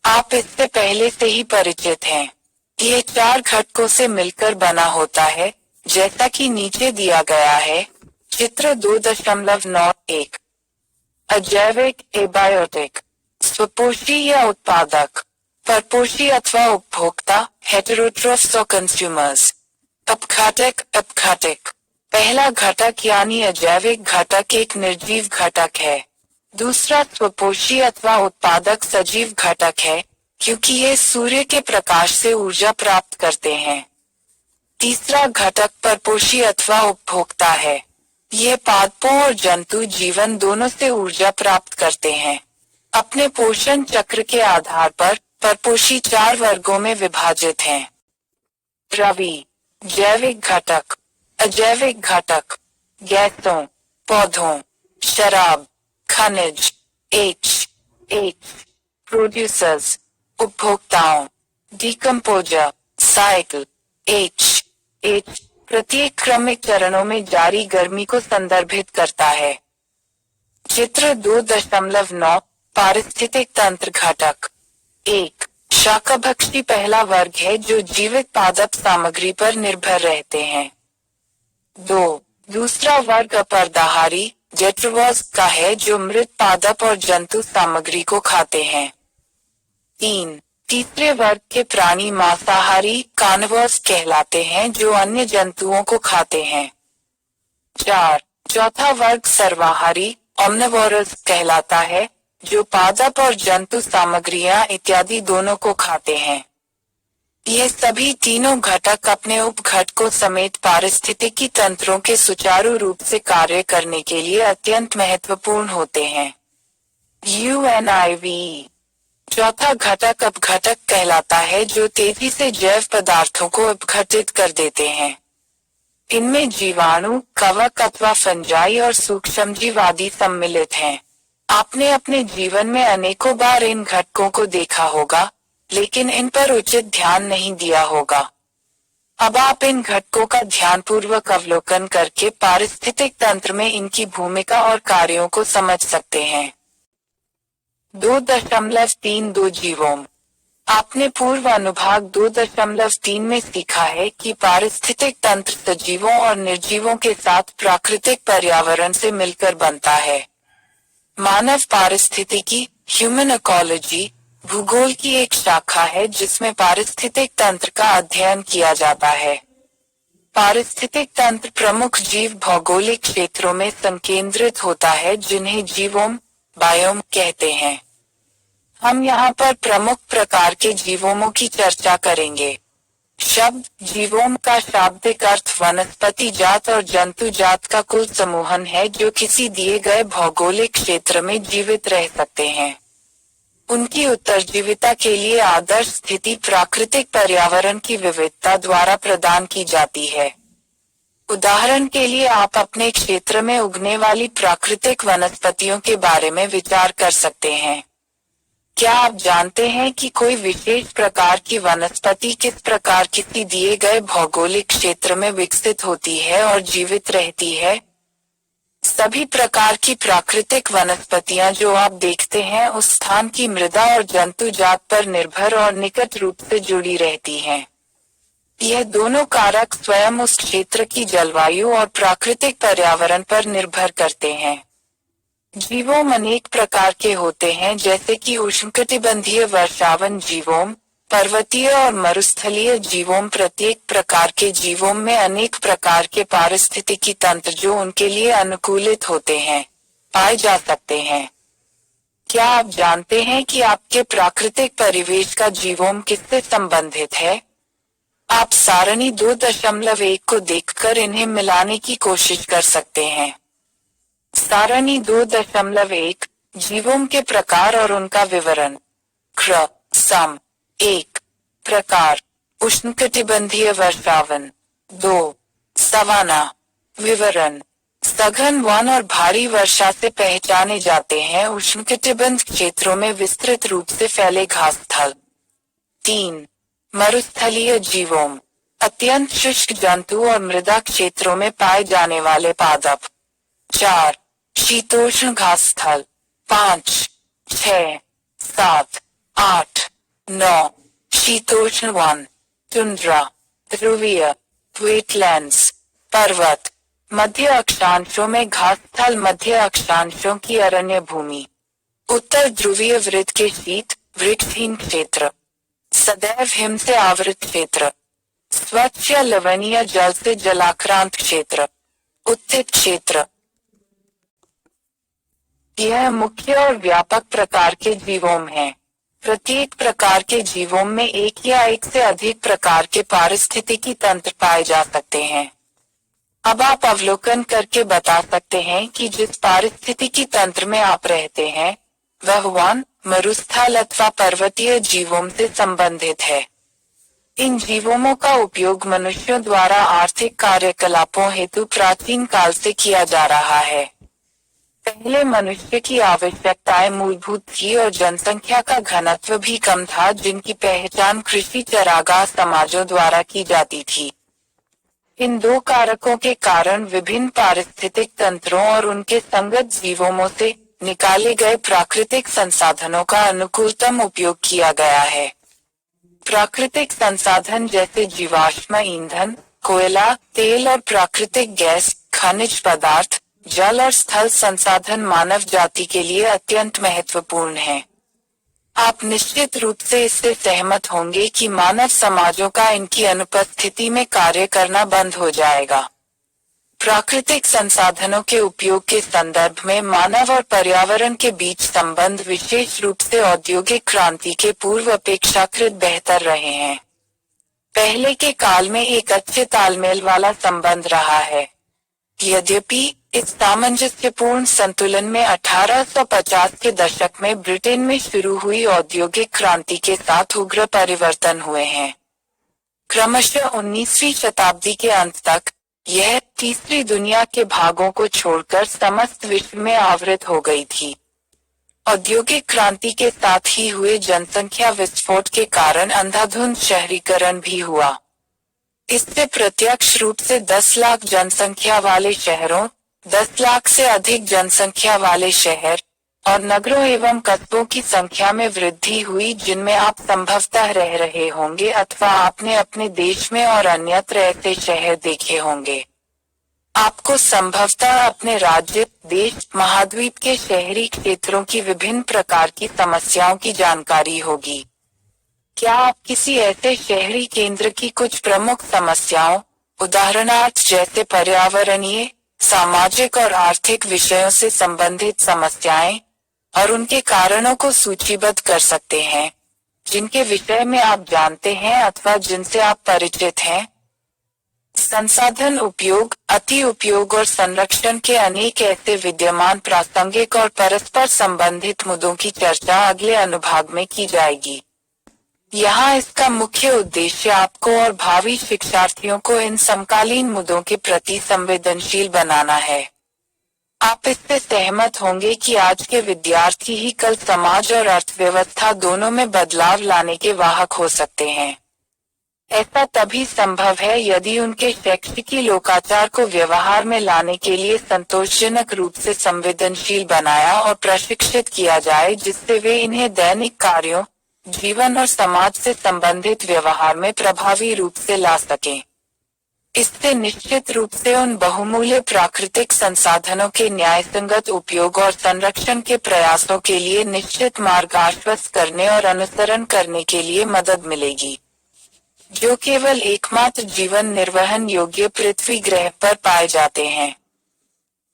आप इससे पहले से ही परिचित हैं। यह 4 घटकों से मिलकर बना होता है, जैसा कि नीचे दिया गया है। चित्र 2.91 अजैविक एबायोटिक, स्वपोषी या उत्पादक, परपोषी अथवा उपभोक्ता, हेटेरोट्रोफ्स और कंज्यूमर्स। अपघातक पहला घटक यानी अजैविक घटक एक निर्जीव घटक है। दूसरा स्वपोषी अथवा उत्पादक सजीव घटक है, क्योंकि ये सूर्य के प्रकाश से ऊर्जा प्राप्त करते हैं। तीसरा घटक परपोषी अथवा उपभोक्ता है। ये पादपों और जंतु जीवन दोनों से ऊर्जा प्राप्त करते हैं। अपने पोषण चक्र के आधार पर परपोषी 4 वर्गों में विभाजित हैं। रवि जैविक घटक, अजैविक घटक, गैसों, पौधों, शराब, खनिज, प्रोड्यूसर्स, उपभोक्ताओं, डिकम्पोजर, साइकिल, प्रत्येक क्रमिक चरणों में जारी गर्मी को संदर्भित करता है। चित्र 2.9 पारिस्थितिक तंत्र घटक। 1 शाकाभक्षी पहला वर्ग है जो जीवित पादप सामग्री पर निर्भर रहते हैं। 2 दूसरा वर्ग अपर्दाहारी जेट्रोवॉर्स का है जो मृत पादप और जंतु सामग्री को खाते हैं। 3 तीसरे वर्ग के प्राणी मांसाहारी कार्निवोर्स कहलाते हैं जो अन्य जंतुओं को खाते हैं। 4 चौथा वर्ग सर्वाहारी ओमनिवोरस कहलाता है जो पादप और जंतु सामग्रियां इत्यादि दोनों को खाते हैं। ये सभी तीनों घटक अपने उपघटकों समेत पारिस्थितिकी तंत्रों के सुचारू रूप से कार्य करने के लिए अत्यंत महत्वपूर्ण होते हैं। UNIV चौथा घटक अपघटक कहलाता है जो तेजी से जैव पदार्थों को अपघटित कर देते हैं। इनमें जीवाणु, कवक अथवा फंजाई और सूक्ष्मजीव आदि सम्मिलित हैं। आपने अपने जीवन में अनेकों बार इन घटकों को देखा होगा, लेकिन इन पर उचित ध्यान नहीं दिया होगा। अब आप इन घटकों का ध्यानपूर्वक अवलोकन करके पारिस्थितिक तंत्र में इनकी भूमिका और कार्यों को समझ सकते हैं। 2.32 जीवोम। आपने पूर्व अनुभाग 2.3 में सीखा है कि पारिस्थितिक तंत्र सजीवों और निर्जीवों के साथ प्राकृतिक पर्यावरण से मिलकर बनता है। मानव पारिस्थितिकी, ह्यूमन इकोलॉजी, भूगोल की एक शाखा है जिसमें पारिस्थितिक तंत्र का अध्ययन किया जाता है। पारिस्थितिक तंत्र प्रमुख जीव भौगोलिक क्षेत्रों में संकेंद्रित होता है जिन्हें जीवोम, बायोम कहते हैं। हम यहाँ पर प्रमुख प्रकार के जीवोमों की चर्चा करेंगे। शब्द जीवोम का शाब्दिक अर्थ वनस्पति जात और जंतु जात का कुल समूहन है जो किसी दिए गए भौगोलिक क्षेत्र में जीवित रह सकते हैं। उनकी उत्तरजीविता के लिए आदर्श स्थिति प्राकृतिक पर्यावरण की विविधता द्वारा प्रदान की जाती है। उदाहरण के लिए आप अपने क्षेत्र में उगने वाली प्राकृतिक वनस्पतियों के बारे में विचार कर सकते हैं। क्या आप जानते हैं कि कोई विशेष प्रकार की वनस्पति किस प्रकार किसी दिए गए भौगोलिक क्षेत्र में विकसित होती है और जीवित रहती है? सभी प्रकार की प्राकृतिक वनस्पतियां जो आप देखते हैं उस स्थान की मृदा और जंतु जात पर निर्भर और निकट रूप से जुड़ी रहती हैं। यह दोनों कारक स्वयं उस क्षेत्र की जलवायु और प्राकृतिक पर्यावरण पर निर्भर करते हैं। जीवोम अनेक प्रकार के होते हैं जैसे कि उष्णकटिबंधीय वर्षावन जीवोम, पर्वतीय और मरुस्थलीय जीवोम। प्रत्येक प्रकार के जीवोम में अनेक प्रकार के पारिस्थितिकी तंत्र जो उनके लिए अनुकूलित होते हैं, पाए जा सकते हैं। क्या आप जानते हैं कि आपके प्राकृतिक परिवेश का जीवोम किससे संबंधित है? आप सारणी 2.1 को देखकर इन्हें मिलाने की कोशिश कर सकते हैं। सारणी 2.1 जीवोम के प्रकार और उनका विवरण। सम 1 प्रकार उष्णकटिबंधीय वर्षावन। 2 सवाना। विवरण सघन वन और भारी वर्षा से पहचाने जाते हैं उष्णकटिबंध क्षेत्रों में विस्तृत रूप से फैले घास स्थल। 3 मरुस्थलीय जीवोम अत्यंत शुष्क जंतु और मृदा क्षेत्रों में पाए जाने वाले पादप। 4 शीतोष्ण घास स्थल। 5 6 7 8 9 शीतोष्ण वन, टुंड्रा, ध्रुवीय, वेटलैंड्स, पर्वत, मध्य अक्षांशों में घास स्थल, मध्य अक्षांशों की अरण्य भूमि, उत्तर ध्रुवीय वृत्त के शीत वृक्षहीन क्षेत्र, सदैव हिम से आवृत क्षेत्र, स्वच्छ या लवणीय जल से जलाक्रांत क्षेत्र, उत्थित क्षेत्र। यह मुख्य और व्यापक प्रकार के जीवोम हैं। प्रत्येक प्रकार के जीवोम में एक या एक से अधिक प्रकार के पारिस्थितिकी तंत्र पाए जा सकते हैं। अब आप अवलोकन करके बता सकते हैं कि जिस पारिस्थितिकी तंत्र में आप रहते हैं वह वन, मरुस्थल अथवा पर्वतीय जीवोम से संबंधित है। इन जीवोमों का उपयोग मनुष्यों द्वारा आर्थिक कार्यकलापों हेतु प्राचीन काल से किया जा रहा है। पहले मनुष्य की आवश्यकताएं मूलभूत थी और जनसंख्या का घनत्व भी कम था, जिनकी पहचान कृषि चरागाह समाजों द्वारा की जाती थी। इन दो कारकों के कारण विभिन्न पारिस्थितिक तंत्रों और उनके संगत जीवोमों से निकाले गए प्राकृतिक संसाधनों का अनुकूलतम उपयोग किया गया है। प्राकृतिक संसाधन जैसे जीवाश्म ईंधन, कोयला, तेल और प्राकृतिक गैस, खनिज पदार्थ, जल और स्थल संसाधन मानव जाति के लिए अत्यंत महत्वपूर्ण हैं। आप निश्चित रूप से इससे सहमत होंगे कि मानव समाजों का इनकी अनुपस्थिति में कार्य करना बंद हो जाएगा। प्राकृतिक संसाधनों के उपयोग के संदर्भ में मानव और पर्यावरण के बीच संबंध विशेष रूप से औद्योगिक क्रांति के पूर्व अपेक्षाकृत बेहतर रहे हैं। पहले के काल में एक अच्छे तालमेल वाला संबंध रहा है। यद्यपि इस सामंजस्यपूर्ण संतुलन में 1850 के दशक में ब्रिटेन में शुरू हुई औद्योगिक क्रांति के साथ उग्र परिवर्तन हुए हैं। क्रमशः 19वीं शताब्दी के अंत तक यह तीसरी दुनिया के भागों को छोड़कर समस्त विश्व में आवृत हो गई थी। औद्योगिक क्रांति के साथ ही हुए जनसंख्या विस्फोट के कारण अंधाधुंध शहरीकरण भी हुआ। इससे प्रत्यक्ष रूप से 10 लाख जनसंख्या वाले शहरों, 10 लाख से अधिक जनसंख्या वाले शहर और नगरों एवं कस्बों की संख्या में वृद्धि हुई, जिनमें आप संभवतः रह रहे होंगे अथवा आपने अपने देश में और अन्यत्र ऐसे शहर देखे होंगे। आपको संभवतः अपने राज्य, देश, महाद्वीप के शहरी क्षेत्रों की विभिन्न प्रकार की समस्याओं की जानकारी होगी। क्या आप किसी ऐसे शहरी केंद्र की कुछ प्रमुख समस्याओं, उदाहरणार्थ जैसे पर्यावरणीय, सामाजिक और आर्थिक विषयों से संबंधित समस्याएं और उनके कारणों को सूचीबद्ध कर सकते हैं, जिनके विषय में आप जानते हैं अथवा जिनसे आप परिचित हैं? संसाधन उपयोग, अति उपयोग और संरक्षण के अनेक ऐसे विद्यमान प्रासंगिक और परस्पर संबंधित मुद्दों की चर्चा अगले अनुभाग में की जाएगी। यहाँ इसका मुख्य उद्देश्य आपको और भावी शिक्षार्थियों को इन समकालीन मुद्दों के प्रति संवेदनशील बनाना है। आप इससे सहमत होंगे कि आज के विद्यार्थी ही कल समाज और अर्थव्यवस्था दोनों में बदलाव लाने के वाहक हो सकते हैं। ऐसा तभी संभव है यदि उनके शैक्षिकी लोकाचार को व्यवहार में लाने के लिए संतोषजनक रूप से संवेदनशील बनाया और प्रशिक्षित किया जाए, जिससे वे इन्हें दैनिक कार्यों, जीवन और समाज से संबंधित व्यवहार में प्रभावी रूप से ला सकें। इससे निश्चित रूप से उन बहुमूल्य प्राकृतिक संसाधनों के न्यायसंगत उपयोग और संरक्षण के प्रयासों के लिए निश्चित मार्ग आश्वस्त करने और अनुसरण करने के लिए मदद मिलेगी, जो केवल एकमात्र जीवन निर्वहन योग्य पृथ्वी ग्रह पर पाए जाते हैं।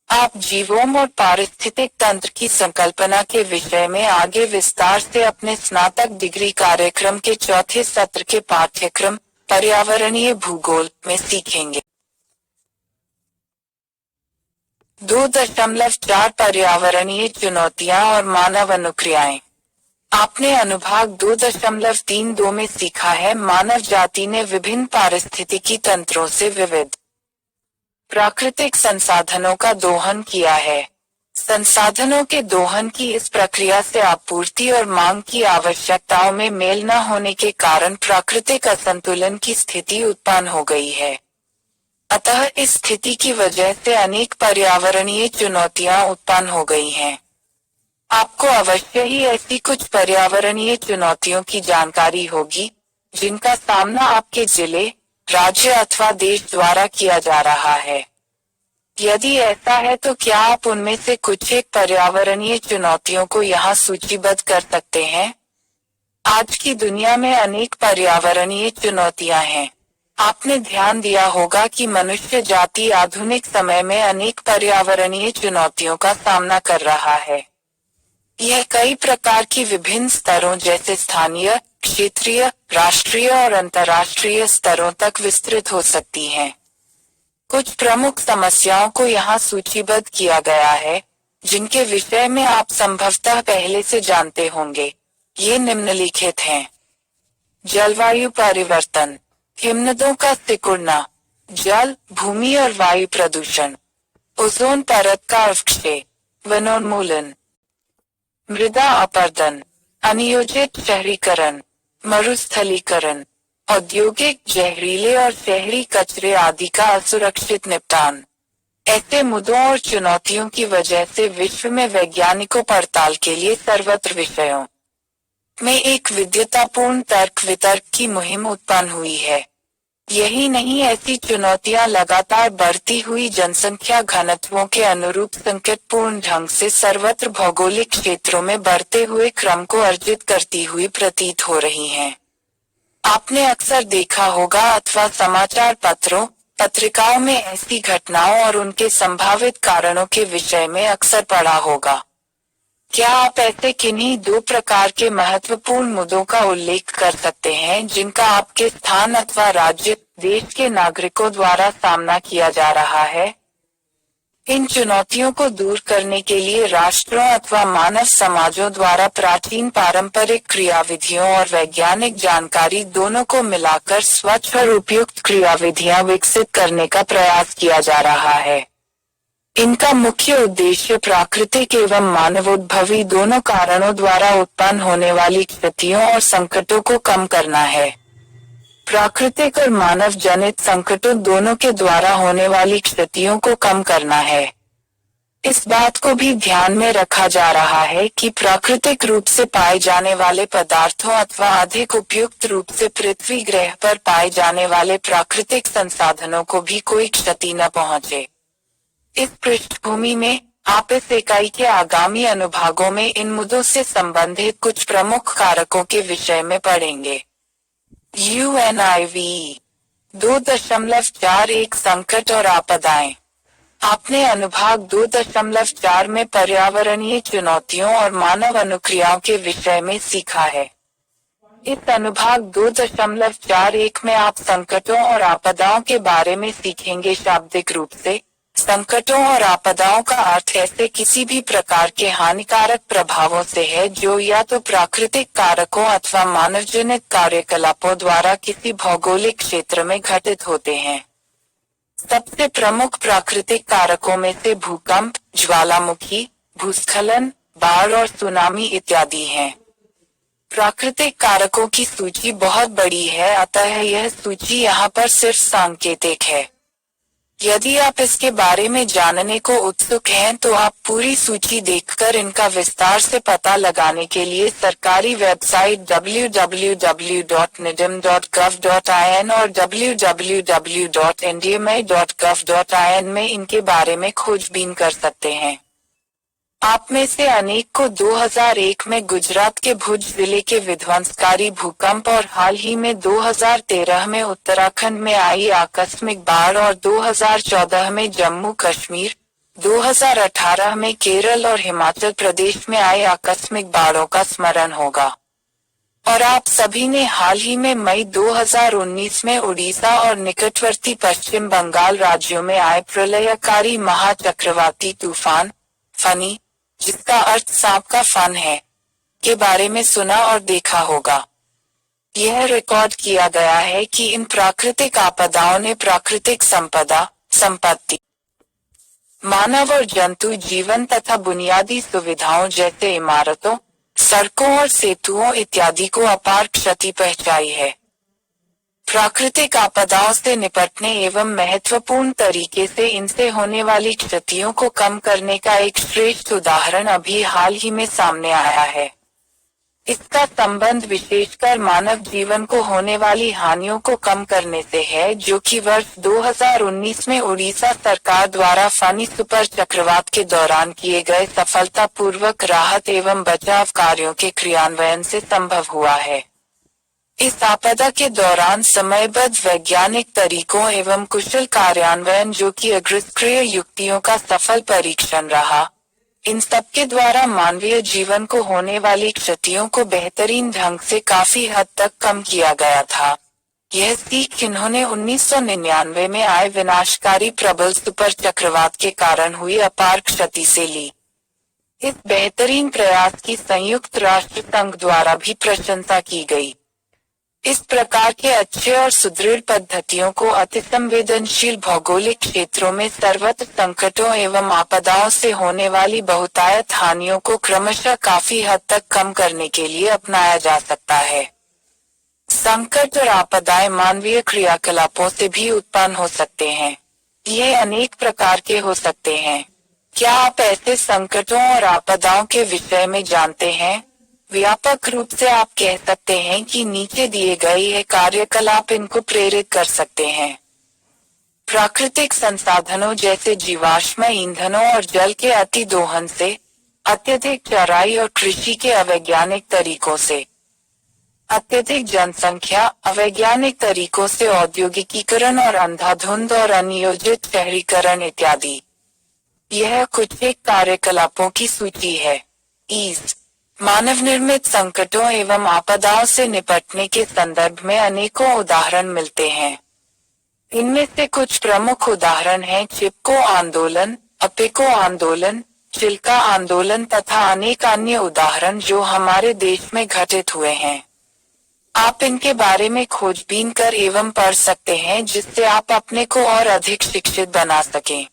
आप जीवोम और पारिस्थितिक तंत्र की संकल्पना के विषय में आगे विस्तार से अपने स्नातक डिग्री कार्यक्रम के चौथे सत्र के पाठ्यक्रम पर्यावरणीय भूगोल में सीखेंगे। 2.4 पर्यावरणीय चुनौतियां और मानव अनुक्रियाएं। आपने अनुभाग 2.32 में सीखा है, मानव जाति ने विभिन्न पारिस्थितिकी तंत्रों से विविध प्राकृतिक संसाधनों का दोहन किया है। संसाधनों के दोहन की इस प्रक्रिया से आपूर्ति और मांग की आवश्यकताओं में मेल न होने के कारण प्राकृतिक असंतुलन की स्थिति उत्पन्न हो गई है। अतः इस स्थिति की वजह से अनेक पर्यावरणीय चुनौतियां उत्पन्न हो गई हैं। आपको अवश्य ही ऐसी कुछ पर्यावरणीय चुनौतियों की जानकारी होगी, जिनका सामना आपके जिले, राज्य अथवा देश द्वारा किया जा रहा है। यदि ऐसा है तो क्या आप उनमें से कुछ एक पर्यावरणीय चुनौतियों को यहाँ सूचीबद्ध कर सकते हैं? आज की दुनिया में अनेक पर्यावरणीय चुनौतियां हैं। आपने ध्यान दिया होगा कि मनुष्य जाति आधुनिक समय में अनेक पर्यावरणीय चुनौतियों का सामना कर रहा है। यह कई प्रकार की विभिन्न स्तरों जैसे स्थानीय, क्षेत्रीय, राष्ट्रीय और अंतर्राष्ट्रीय स्तरों तक विस्तृत हो सकती हैं। कुछ प्रमुख समस्याओं को यहाँ सूचीबद्ध किया गया है, जिनके विषय में आप संभवतः पहले से जानते होंगे। ये निम्नलिखित हैं: जलवायु परिवर्तन, हिमनदों का सिकुड़ना, जल, भूमि और वायु प्रदूषण, ओजोन परत का अपक्षय, वनोन्मूलन, मृदा अपरदन, अनियोजित शहरीकरण, मरुस्थलीकरण, औद्योगिक, जहरीले और शहरी कचरे आदि का असुरक्षित निपटान। ऐसे मुद्दों और चुनौतियों की वजह से विश्व में वैज्ञानिकों पड़ताल के लिए सर्वत्र विषयों में एक विद्वतापूर्ण तर्क वितर्क की मुहिम उत्पन्न हुई है। यही नहीं, ऐसी चुनौतियां लगातार बढ़ती हुई जनसंख्या घनत्वों के अनुरूप संकटपूर्ण ढंग से सर्वत्र भौगोलिक क्षेत्रों में बढ़ते हुए क्रम को अर्जित करती हुई प्रतीत हो रही हैं। आपने अक्सर देखा होगा अथवा समाचार पत्रों, पत्रिकाओं में ऐसी घटनाओं और उनके संभावित कारणों के विषय में अक्सर पढ़ा होगा। क्या आप ऐसे किन्हीं 2 प्रकार के महत्वपूर्ण मुद्दों का उल्लेख कर सकते हैं जिनका आपके स्थान अथवा राज्य, देश के नागरिकों द्वारा सामना किया जा रहा है? इन चुनौतियों को दूर करने के लिए राष्ट्रों अथवा मानव समाजों द्वारा प्राचीन पारंपरिक क्रियाविधियों और वैज्ञानिक जानकारी दोनों को मिलाकर स्वच्छ और उपयुक्त क्रियाविधियां विकसित करने का प्रयास किया जा रहा है। इनका मुख्य उद्देश्य प्राकृतिक एवं मानवोद्भवी दोनों कारणों द्वारा उत्पन्न होने वाली क्षतियों और संकटों को कम करना है। प्राकृतिक और मानव जनित संकटों दोनों के द्वारा होने वाली क्षतियों को कम करना है। इस बात को भी ध्यान में रखा जा रहा है कि प्राकृतिक रूप से पाए जाने वाले पदार्थों अथवा अधिक उपयुक्त रूप से पृथ्वी ग्रह पर पाए जाने वाले प्राकृतिक संसाधनों को भी कोई क्षति न पहुंचे। इस पृष्ठभूमि में आप इस इकाई के आगामी अनुभागों में इन मुद्दों से संबंधित कुछ प्रमुख कारकों के विषय में पढ़ेंगे। UNIV 2.41 संकट और आपदाएं। आपने अनुभाग 2.4 में पर्यावरणीय चुनौतियों और मानव अनुक्रियाओं के विषय में सीखा है। इस अनुभाग 2.41 में आप संकटों और आपदाओं के बारे में सीखेंगे। शाब्दिक रूप से संकटों और आपदाओं का अर्थ ऐसे किसी भी प्रकार के हानिकारक प्रभावों से है जो या तो प्राकृतिक कारकों अथवा मानवजनित कार्यकलापों द्वारा किसी भौगोलिक क्षेत्र में घटित होते हैं। सबसे प्रमुख प्राकृतिक कारकों में से भूकंप, ज्वालामुखी, भूस्खलन, बाढ़ और सुनामी इत्यादि हैं। प्राकृतिक कारकों की सूची बहुत बड़ी है, अतः यह सूची यहाँ पर सिर्फ सांकेतिक है। यदि आप इसके बारे में जानने को उत्सुक हैं तो आप पूरी सूची देखकर इनका विस्तार से पता लगाने के लिए सरकारी वेबसाइट www.nidm.gov.in और www.ndma.gov.in में इनके बारे में खोजबीन कर सकते हैं। आप में से अनेक को 2001 में गुजरात के भुज जिले के विध्वंसकारी भूकंप और हाल ही में 2013 में उत्तराखंड में आई आकस्मिक बाढ़ और 2014 में जम्मू कश्मीर, 2018 में केरल और हिमाचल प्रदेश में आए आकस्मिक बाढ़ों का स्मरण होगा। और आप सभी ने हाल ही में मई 2019 में उड़ीसा और निकटवर्ती पश्चिम बंगाल राज्यों में आए प्रलयकारी महाचक्रवाती तूफान फनी, जिसका अर्थ सांप का फन है, के बारे में सुना और देखा होगा। यह रिकॉर्ड किया गया है कि इन प्राकृतिक आपदाओं ने प्राकृतिक संपत्ति, मानव और जंतु जीवन तथा बुनियादी सुविधाओं जैसे इमारतों, सड़कों और सेतुओं इत्यादि को अपार क्षति पहुंचाई है। प्राकृतिक आपदाओं से निपटने एवं महत्वपूर्ण तरीके से इनसे होने वाली क्षतियों को कम करने का एक श्रेष्ठ उदाहरण अभी हाल ही में सामने आया है। इसका संबंध विशेषकर मानव जीवन को होने वाली हानियों को कम करने से है, जो कि वर्ष 2019 में उड़ीसा सरकार द्वारा फनी सुपर चक्रवात के दौरान किए गए सफलतापूर्वक राहत एवं बचाव कार्यों के क्रियान्वयन से संभव हुआ है। इस आपदा के दौरान समयबद्ध वैज्ञानिक तरीकों एवं कुशल कार्यान्वयन, जो कि अग्रसक्रिय युक्तियों का सफल परीक्षण रहा, इन सबके द्वारा मानवीय जीवन को होने वाली क्षतियों को बेहतरीन ढंग से काफी हद तक कम किया गया था। यह सीख इन्होंने 1999 में आए विनाशकारी प्रबल सुपर चक्रवात के कारण हुई अपार क्षति से ली। इस बेहतरीन प्रयास की संयुक्त राष्ट्र संघ द्वारा भी प्रशंसा की गई। इस प्रकार के अच्छे और सुदृढ़ पद्धतियों को अतिसंवेदनशील भौगोलिक क्षेत्रों में सर्वत्र संकटों एवं आपदाओं से होने वाली बहुतायत हानियों को क्रमशः काफी हद तक कम करने के लिए अपनाया जा सकता है। संकट और आपदाएं मानवीय क्रियाकलापों से भी उत्पन्न हो सकते हैं। ये अनेक प्रकार के हो सकते हैं। क्या आप ऐसे संकटों और आपदाओं के विषय में जानते हैं? व्यापक रूप से आप कह सकते हैं कि नीचे दिए गए ये कार्यकलाप इनको प्रेरित कर सकते हैं। प्राकृतिक संसाधनों जैसे जीवाश्म ईंधनों और जल के अति दोहन से, अत्यधिक चराई और कृषि के अवैज्ञानिक तरीकों से, अत्यधिक जनसंख्या, अवैज्ञानिक तरीकों से औद्योगिकीकरण और अंधाधुंध और अनियोजित शहरीकरण इत्यादि। यह कुछ एक कार्यकलापों की सूची है। मानव निर्मित संकटों एवं आपदाओं से निपटने के संदर्भ में अनेकों उदाहरण मिलते हैं। इनमें से कुछ प्रमुख उदाहरण हैं चिपको आंदोलन, अपेको आंदोलन, चिल्का आंदोलन तथा अनेक अन्य उदाहरण जो हमारे देश में घटित हुए हैं। आप इनके बारे में खोजबीन कर एवं पढ़ सकते हैं, जिससे आप अपने को और अधिक शिक्षित बना सकें।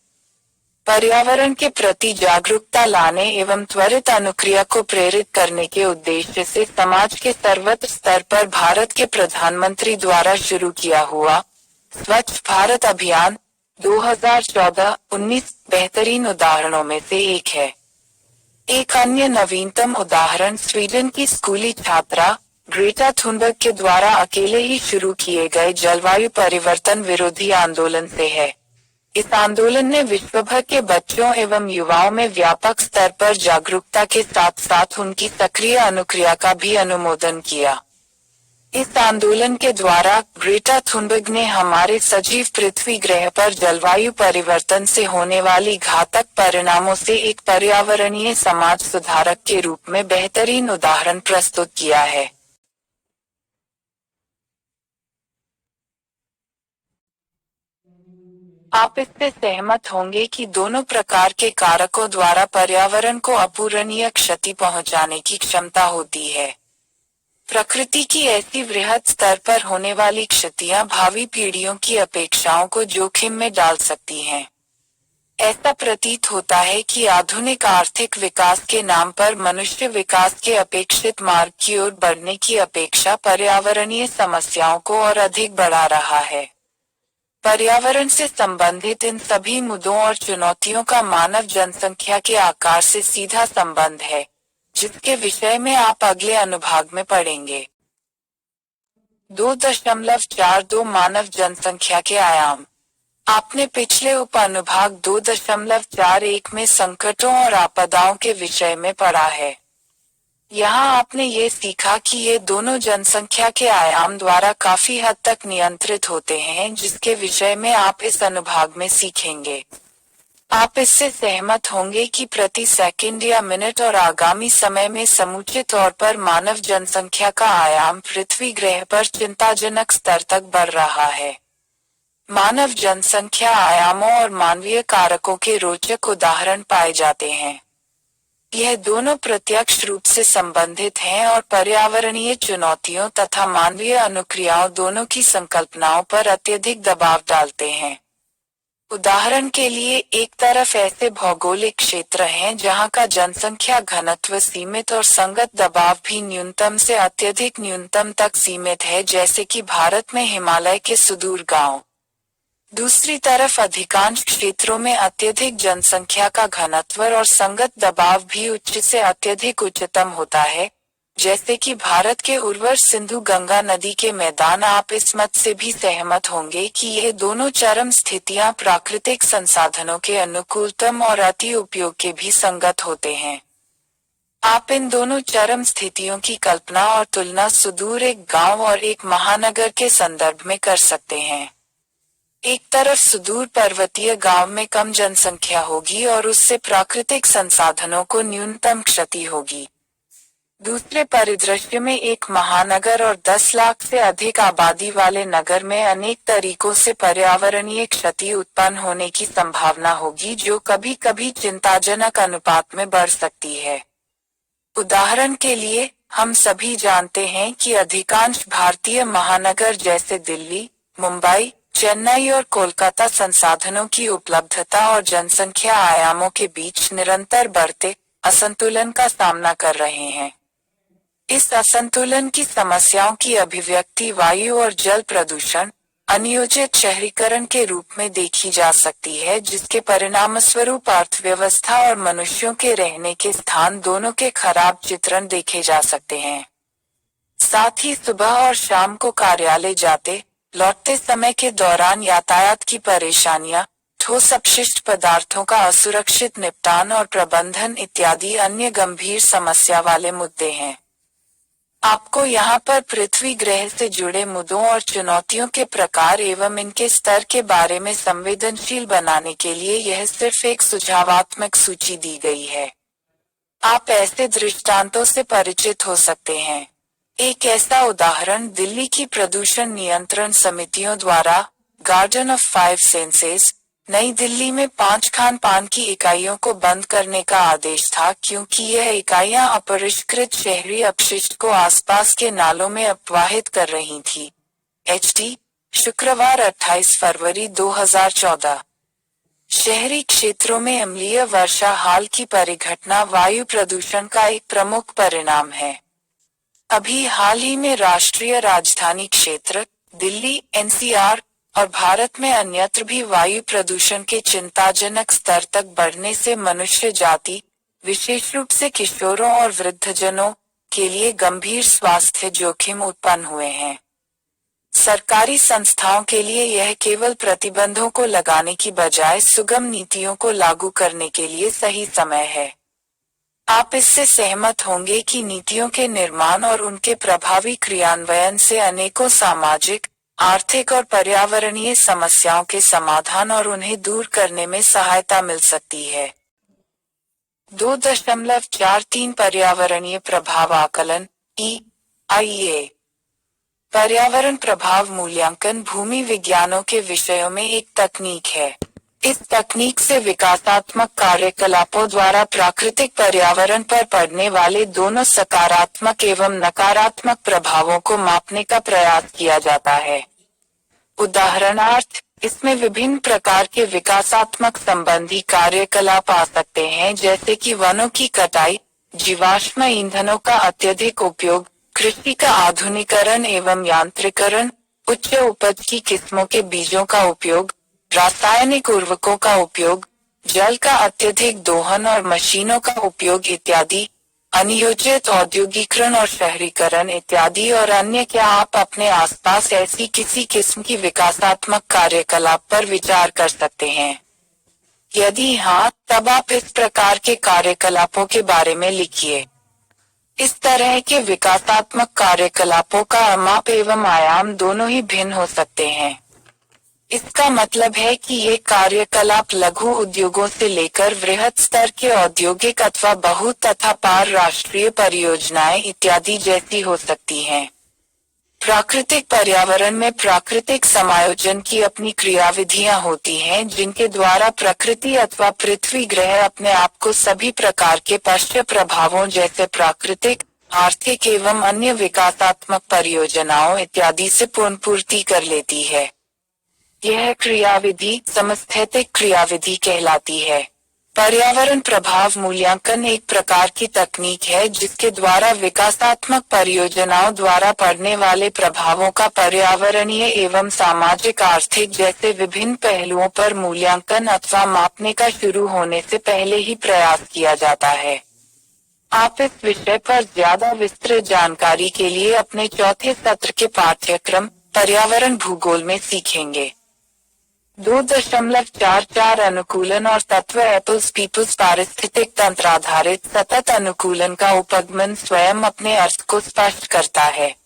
पर्यावरण के प्रति जागरूकता लाने एवं त्वरित अनुक्रिया को प्रेरित करने के उद्देश्य से समाज के सर्वत्र स्तर पर भारत के प्रधानमंत्री द्वारा शुरू किया हुआ स्वच्छ भारत अभियान 2014-19 बेहतरीन उदाहरणों में से एक है। एक अन्य नवीनतम उदाहरण स्वीडन की स्कूली छात्रा ग्रेटा थुनबर्ग के द्वारा अकेले ही शुरू किए गए जलवायु परिवर्तन विरोधी आंदोलन से है। इस आंदोलन ने विश्व भर के बच्चों एवं युवाओं में व्यापक स्तर पर जागरूकता के साथ साथ उनकी सक्रिय अनुक्रिया का भी अनुमोदन किया। इस आंदोलन के द्वारा ग्रेटा थुनबर्ग ने हमारे सजीव पृथ्वी ग्रह पर जलवायु परिवर्तन से होने वाली घातक परिणामों से एक पर्यावरणीय समाज सुधारक के रूप में बेहतरीन उदाहरण प्रस्तुत किया है। आप इससे सहमत होंगे कि दोनों प्रकार के कारकों द्वारा पर्यावरण को अपूरणीय क्षति पहुंचाने की क्षमता होती है। प्रकृति की ऐसी वृहद स्तर पर होने वाली क्षतियां भावी पीढ़ियों की अपेक्षाओं को जोखिम में डाल सकती हैं। ऐसा प्रतीत होता है कि आधुनिक आर्थिक विकास के नाम पर मनुष्य विकास के अपेक्षित मार्ग की ओर बढ़ने की अपेक्षा पर्यावरणीय समस्याओं को और अधिक बढ़ा रहा है। पर्यावरण से संबंधित इन सभी मुद्दों और चुनौतियों का मानव जनसंख्या के आकार से सीधा संबंध है, जिसके विषय में आप अगले अनुभाग में पढ़ेंगे। 2.42 मानव जनसंख्या के आयाम। आपने पिछले उप अनुभाग 2.41 में संकटों और आपदाओं के विषय में पढ़ा है। यहाँ आपने ये सीखा कि ये दोनों जनसंख्या के आयाम द्वारा काफी हद तक नियंत्रित होते हैं, जिसके विषय में आप इस अनुभाग में सीखेंगे। आप इससे सहमत होंगे कि प्रति सेकंड या मिनट और आगामी समय में समूचे तौर पर मानव जनसंख्या का आयाम पृथ्वी ग्रह पर चिंताजनक स्तर तक बढ़ रहा है। मानव जनसंख्या आयामों और मानवीय कारकों के रोचक उदाहरण पाए जाते हैं। यह दोनों प्रत्यक्ष रूप से संबंधित हैं और पर्यावरणीय चुनौतियों तथा मानवीय अनुक्रियाओं दोनों की संकल्पनाओं पर अत्यधिक दबाव डालते हैं। उदाहरण के लिए, एक तरफ ऐसे भौगोलिक क्षेत्र हैं जहां का जनसंख्या घनत्व सीमित और संगत दबाव भी न्यूनतम से अत्यधिक न्यूनतम तक सीमित है, जैसे कि भारत में हिमालय के सुदूर गांव। दूसरी तरफ अधिकांश क्षेत्रों में अत्यधिक जनसंख्या का घनत्व और संगत दबाव भी उच्च से अत्यधिक उच्चतम होता है, जैसे कि भारत के उर्वर सिंधु गंगा नदी के मैदान। आप इस मत से भी सहमत होंगे कि ये दोनों चरम स्थितियां प्राकृतिक संसाधनों के अनुकूलतम और अति उपयोग के भी संगत होते हैं। आप इन दोनों चरम स्थितियों की कल्पना और तुलना सुदूर एक गांव और एक महानगर के संदर्भ में कर सकते हैं। एक तरफ सुदूर पर्वतीय गांव में कम जनसंख्या होगी और उससे प्राकृतिक संसाधनों को न्यूनतम क्षति होगी। दूसरे परिदृश्य में एक महानगर और 10 लाख से अधिक आबादी वाले नगर में अनेक तरीकों से पर्यावरणीय क्षति उत्पन्न होने की संभावना होगी, जो कभी कभी चिंताजनक अनुपात में बढ़ सकती है। उदाहरण के लिए, हम सभी जानते हैं कि अधिकांश भारतीय महानगर जैसे दिल्ली, मुंबई, चेन्नई और कोलकाता संसाधनों की उपलब्धता और जनसंख्या आयामों के बीच निरंतर बढ़ते असंतुलन का सामना कर रहे हैं। इस असंतुलन की समस्याओं की अभिव्यक्ति वायु और जल प्रदूषण, अनियोजित शहरीकरण के रूप में देखी जा सकती है, जिसके परिणामस्वरूप अर्थव्यवस्था और मनुष्यों के रहने के स्थान दोनों के खराब चित्रण देखे जा सकते हैं। साथ ही सुबह और शाम को कार्यालय जाते लौटते समय के दौरान यातायात की परेशानियां, ठोस अपशिष्ट पदार्थों का असुरक्षित निपटान और प्रबंधन इत्यादि अन्य गंभीर समस्या वाले मुद्दे हैं। आपको यहाँ पर पृथ्वी ग्रह से जुड़े मुद्दों और चुनौतियों के प्रकार एवं इनके स्तर के बारे में संवेदनशील बनाने के लिए यह सिर्फ एक सुझावात्मक सूची दी गई है। आप ऐसे दृष्टांतों से परिचित हो सकते हैं। एक ऐसा उदाहरण दिल्ली की प्रदूषण नियंत्रण समितियों द्वारा गार्डन ऑफ 5 सेंसेस, नई दिल्ली में 5 खान पान की इकाइयों को बंद करने का आदेश था, क्योंकि यह इकाइयां अपरिष्कृत शहरी अपशिष्ट को आसपास के नालों में अपवाहित कर रही थी। HD, शुक्रवार 28 फरवरी 2014। शहरी क्षेत्रों में अम्लीय वर्षा हाल की परिघटना वायु प्रदूषण का एक प्रमुख परिणाम है। अभी हाल ही में राष्ट्रीय राजधानी क्षेत्र, दिल्ली, एनसीआर और भारत में अन्यत्र भी वायु प्रदूषण के चिंताजनक स्तर तक बढ़ने से मनुष्य जाति, विशेष रूप से किशोरों और वृद्धजनों के लिए गंभीर स्वास्थ्य जोखिम उत्पन्न हुए हैं। सरकारी संस्थाओं के लिए यह केवल प्रतिबंधों को लगाने की बजाय सुगम नीतियों को लागू करने के लिए सही समय है। आप इससे सहमत होंगे कि नीतियों के निर्माण और उनके प्रभावी क्रियान्वयन से अनेकों सामाजिक, आर्थिक और पर्यावरणीय समस्याओं के समाधान और उन्हें दूर करने में सहायता मिल सकती है। 2.43 पर्यावरणीय प्रभाव आकलन (EIA) पर्यावरण प्रभाव मूल्यांकन भूमि विज्ञानों के विषयों में एक तकनीक है। इस तकनीक से विकासात्मक कार्यकलापों द्वारा प्राकृतिक पर्यावरण पर पड़ने वाले दोनों सकारात्मक एवं नकारात्मक प्रभावों को मापने का प्रयास किया जाता है। उदाहरणार्थ, इसमें विभिन्न प्रकार के विकासात्मक संबंधी कार्यकलाप आ सकते हैं, जैसे कि वनों की कटाई, जीवाश्म ईंधनों का अत्यधिक उपयोग, कृषि का आधुनिकीकरण एवं यांत्रिकरण, उच्च उपज की किस्मों के बीजों का उपयोग, रासायनिक उर्वरकों का उपयोग, जल का अत्यधिक दोहन और मशीनों का उपयोग इत्यादि, अनियोजित औद्योगिकरण और शहरीकरण इत्यादि और अन्य। क्या आप अपने आसपास ऐसी किसी किस्म की विकासात्मक कार्यकलाप पर विचार कर सकते हैं? यदि हाँ, तब आप इस प्रकार के कार्यकलापों के बारे में लिखिए। इस तरह के विकासात्मक कार्यकलापों का माप एवं आयाम दोनों ही भिन्न हो सकते हैं। इसका मतलब है कि ये कार्यकलाप लघु उद्योगों से लेकर वृहद स्तर के औद्योगिक अथवा बहु तथा पार राष्ट्रीय परियोजनाएं इत्यादि जैसी हो सकती हैं। प्राकृतिक पर्यावरण में प्राकृतिक समायोजन की अपनी क्रियाविधियां होती हैं, जिनके द्वारा प्रकृति अथवा पृथ्वी ग्रह अपने आप को सभी प्रकार के पश्च प्रभावों जैसे प्राकृतिक, आर्थिक एवं अन्य विकासात्मक परियोजनाओं इत्यादि से पुनर्पूर्ति कर लेती है। यह क्रियाविधि समस्थैतिक क्रियाविधि कहलाती है। पर्यावरण प्रभाव मूल्यांकन एक प्रकार की तकनीक है जिसके द्वारा विकासात्मक परियोजनाओं द्वारा पड़ने वाले प्रभावों का पर्यावरणीय एवं सामाजिक आर्थिक जैसे विभिन्न पहलुओं पर मूल्यांकन अथवा मापने का शुरू होने से पहले ही प्रयास किया जाता है। आप इस विषय पर ज्यादा विस्तृत जानकारी के लिए अपने चौथे सत्र के पाठ्यक्रम पर्यावरण भूगोल में सीखेंगे। 2.44 अनुकूलन और तत्व एपल्स पीपल्स पारिस्थितिक तंत्र आधारित सतत अनुकूलन का उपगमन स्वयं अपने अर्थ को स्पष्ट करता है।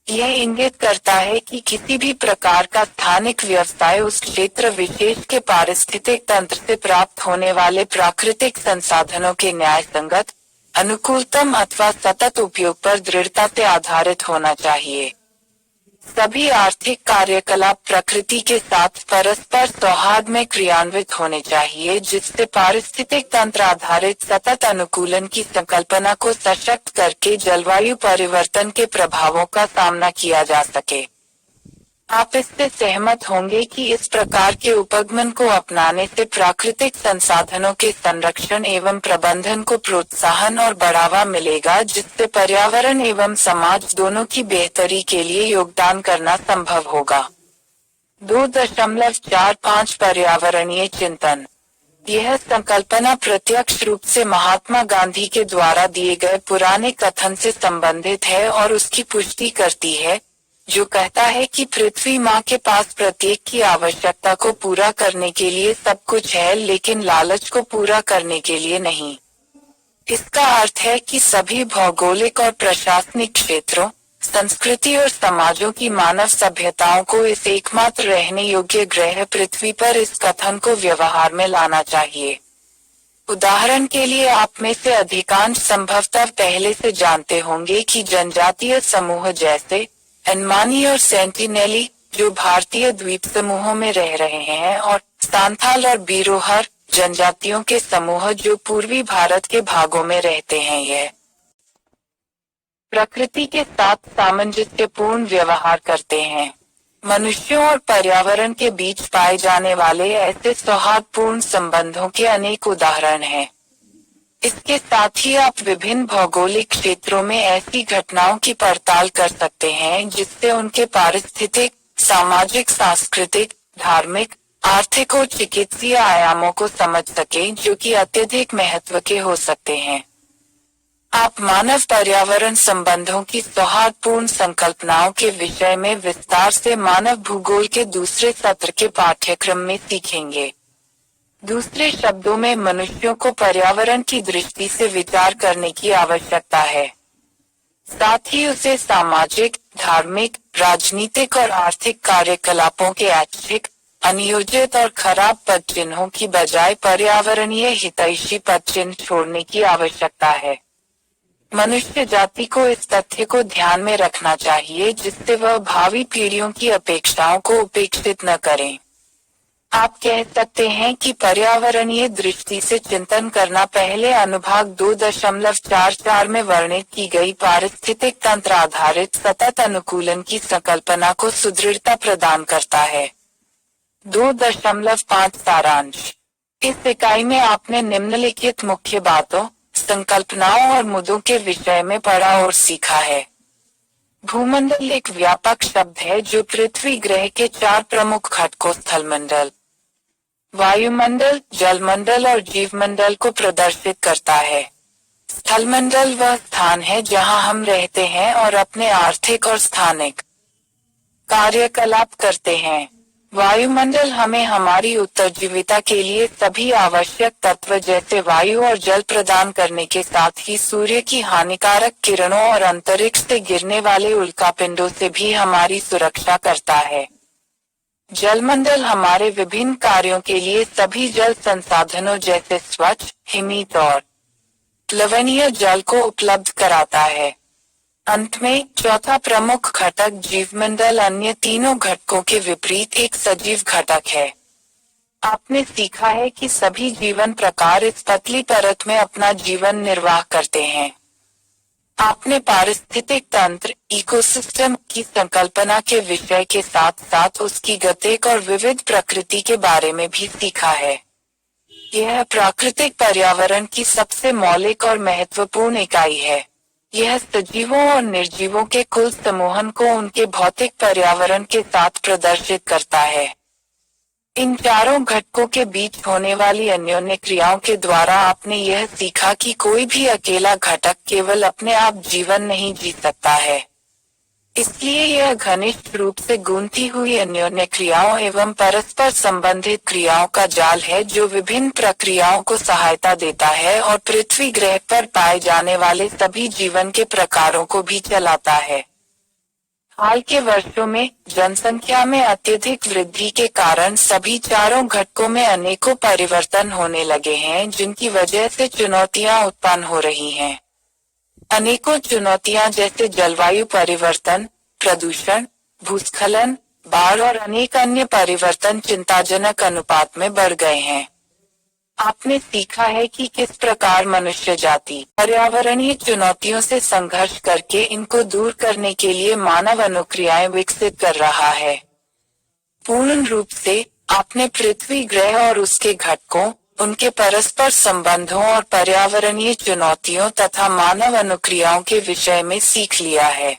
यह इंगित करता है कि किसी भी प्रकार का स्थानिक व्यवसाय उस क्षेत्र विशेष के पारिस्थितिक तंत्र से प्राप्त होने वाले प्राकृतिक संसाधनों के न्यायसंगत, अनुकूलतम अथवा सतत उपयोग पर दृढ़ता से आधारित होना चाहिए। सभी आर्थिक कार्यकलाप प्रकृति के साथ परस्पर सौहार्द में क्रियान्वित होने चाहिए, जिससे पारिस्थितिक तंत्र आधारित सतत अनुकूलन की संकल्पना को सशक्त करके जलवायु परिवर्तन के प्रभावों का सामना किया जा सके। आप इससे सहमत होंगे कि इस प्रकार के उपगमन को अपनाने से प्राकृतिक संसाधनों के संरक्षण एवं प्रबंधन को प्रोत्साहन और बढ़ावा मिलेगा, जिससे पर्यावरण एवं समाज दोनों की बेहतरी के लिए योगदान करना संभव होगा। 2.45 पर्यावरणीय चिंतन। यह संकल्पना प्रत्यक्ष रूप से महात्मा गांधी के द्वारा दिए गए पुराने कथन से संबंधित है और उसकी पुष्टि करती है, जो कहता है कि पृथ्वी माँ के पास प्रत्येक की आवश्यकता को पूरा करने के लिए सब कुछ है, लेकिन लालच को पूरा करने के लिए नहीं। इसका अर्थ है कि सभी भौगोलिक और प्रशासनिक क्षेत्रों, संस्कृति और समाजों की मानव सभ्यताओं को इस एकमात्र रहने योग्य ग्रह पृथ्वी पर इस कथन को व्यवहार में लाना चाहिए। उदाहरण के लिए आप में से अधिकांश संभवतः पहले से जानते होंगे कि जनजातीय समूह जैसे अंडमानी और सेंटिनेली, जो भारतीय द्वीप समूहों में रह रहे हैं, और सांथाल और बीरोहर जनजातियों के समूह जो पूर्वी भारत के भागों में रहते हैं, यह प्रकृति के साथ सामंजस्यपूर्ण व्यवहार करते हैं। मनुष्यों और पर्यावरण के बीच पाए जाने वाले ऐसे सौहार्दपूर्ण संबंधों के अनेक उदाहरण हैं। इसके साथ ही आप विभिन्न भौगोलिक क्षेत्रों में ऐसी घटनाओं की पड़ताल कर सकते हैं जिससे उनके पारिस्थितिक, सामाजिक, सांस्कृतिक, धार्मिक, आर्थिक और चिकित्सीय आयामों को समझ सकें, जो कि अत्यधिक महत्व के हो सकते हैं। आप मानव पर्यावरण संबंधों की सौहार्दपूर्ण संकल्पनाओं के विषय में विस्तार से मानव भूगोल के दूसरे सत्र के पाठ्यक्रम में सीखेंगे। दूसरे शब्दों में, मनुष्यों को पर्यावरण की दृष्टि से विचार करने की आवश्यकता है। साथ ही उसे सामाजिक, धार्मिक, राजनीतिक और आर्थिक कार्यकलापों के ऐच्छिक, अनियोजित और खराब पदचिन्हों की बजाय पर्यावरणीय हितैषी पदचिन्ह छोड़ने की आवश्यकता है। मनुष्य जाति को इस तथ्य को ध्यान में रखना चाहिए जिससे वह भावी पीढ़ियों की अपेक्षाओं को उपेक्षित न करें। आप कह सकते हैं कि पर्यावरणीय दृष्टि से चिंतन करना पहले अनुभाग 2.44 में वर्णित की गई पारिस्थितिक तंत्र आधारित सतत अनुकूलन की संकल्पना को सुदृढ़ता प्रदान करता है। 2.5 सारांश। इस इकाई में आपने निम्नलिखित मुख्य बातों, संकल्पनाओं और मुद्दों के विषय में पढ़ा और सीखा है। भूमंडल एक व्यापक शब्द है जो पृथ्वी ग्रह के 4 प्रमुख घटकों स्थलमंडल, वायुमंडल, जलमंडल और जीवमंडल को प्रदर्शित करता है। स्थलमंडल वह स्थान है जहां हम रहते हैं और अपने आर्थिक और स्थानिक कार्यकलाप करते हैं। वायुमंडल हमें हमारी उत्तरजीविता के लिए सभी आवश्यक तत्व जैसे वायु और जल प्रदान करने के साथ ही सूर्य की हानिकारक किरणों और अंतरिक्ष से गिरने वाले उल्कापिंडों से भी हमारी सुरक्षा करता है। जलमंडल हमारे विभिन्न कार्यों के लिए सभी जल संसाधनों जैसे स्वच्छ, हिमित और लवणीय जल को उपलब्ध कराता है। अंत में, चौथा प्रमुख घटक जीवमंडल अन्य तीनों घटकों के विपरीत एक सजीव घटक है। आपने सीखा है कि सभी जीवन प्रकार इस पतली परत में अपना जीवन निर्वाह करते हैं। आपने पारिस्थितिक तंत्र, इकोसिस्टम की संकल्पना के विषय के साथ साथ उसकी गतिक और विविध प्रकृति के बारे में भी सीखा है। यह प्राकृतिक पर्यावरण की सबसे मौलिक और महत्वपूर्ण इकाई है। यह सजीवों और निर्जीवों के कुल समूहन को उनके भौतिक पर्यावरण के साथ प्रदर्शित करता है। इन चारों घटकों के बीच होने वाली अन्योन्य क्रियाओं के द्वारा आपने यह सीखा कि कोई भी अकेला घटक केवल अपने आप जीवन नहीं जी सकता है। इसलिए यह घनिष्ठ रूप से गूंथी हुई अन्योन्य क्रियाओं एवं परस्पर संबंधित क्रियाओं का जाल है जो विभिन्न प्रक्रियाओं को सहायता देता है और पृथ्वी ग्रह पर पाए जाने वाले सभी जीवन के प्रकारों को भी चलाता है। हाल के वर्षों में जनसंख्या में अत्यधिक वृद्धि के कारण सभी चारों घटकों में अनेकों परिवर्तन होने लगे हैं जिनकी वजह से चुनौतियां उत्पन्न हो रही हैं। अनेकों चुनौतियां जैसे जलवायु परिवर्तन, प्रदूषण, भूस्खलन, बाढ़ और अनेक अन्य परिवर्तन चिंताजनक अनुपात में बढ़ गए हैं। आपने सीखा है कि किस प्रकार मनुष्य जाति पर्यावरणीय चुनौतियों से संघर्ष करके इनको दूर करने के लिए मानव अनुक्रियाएं विकसित कर रहा है। पूर्ण रूप से आपने पृथ्वी ग्रह और उसके घटकों, उनके परस्पर संबंधों और पर्यावरणीय चुनौतियों तथा मानव अनुक्रियाओं के विषय में सीख लिया है।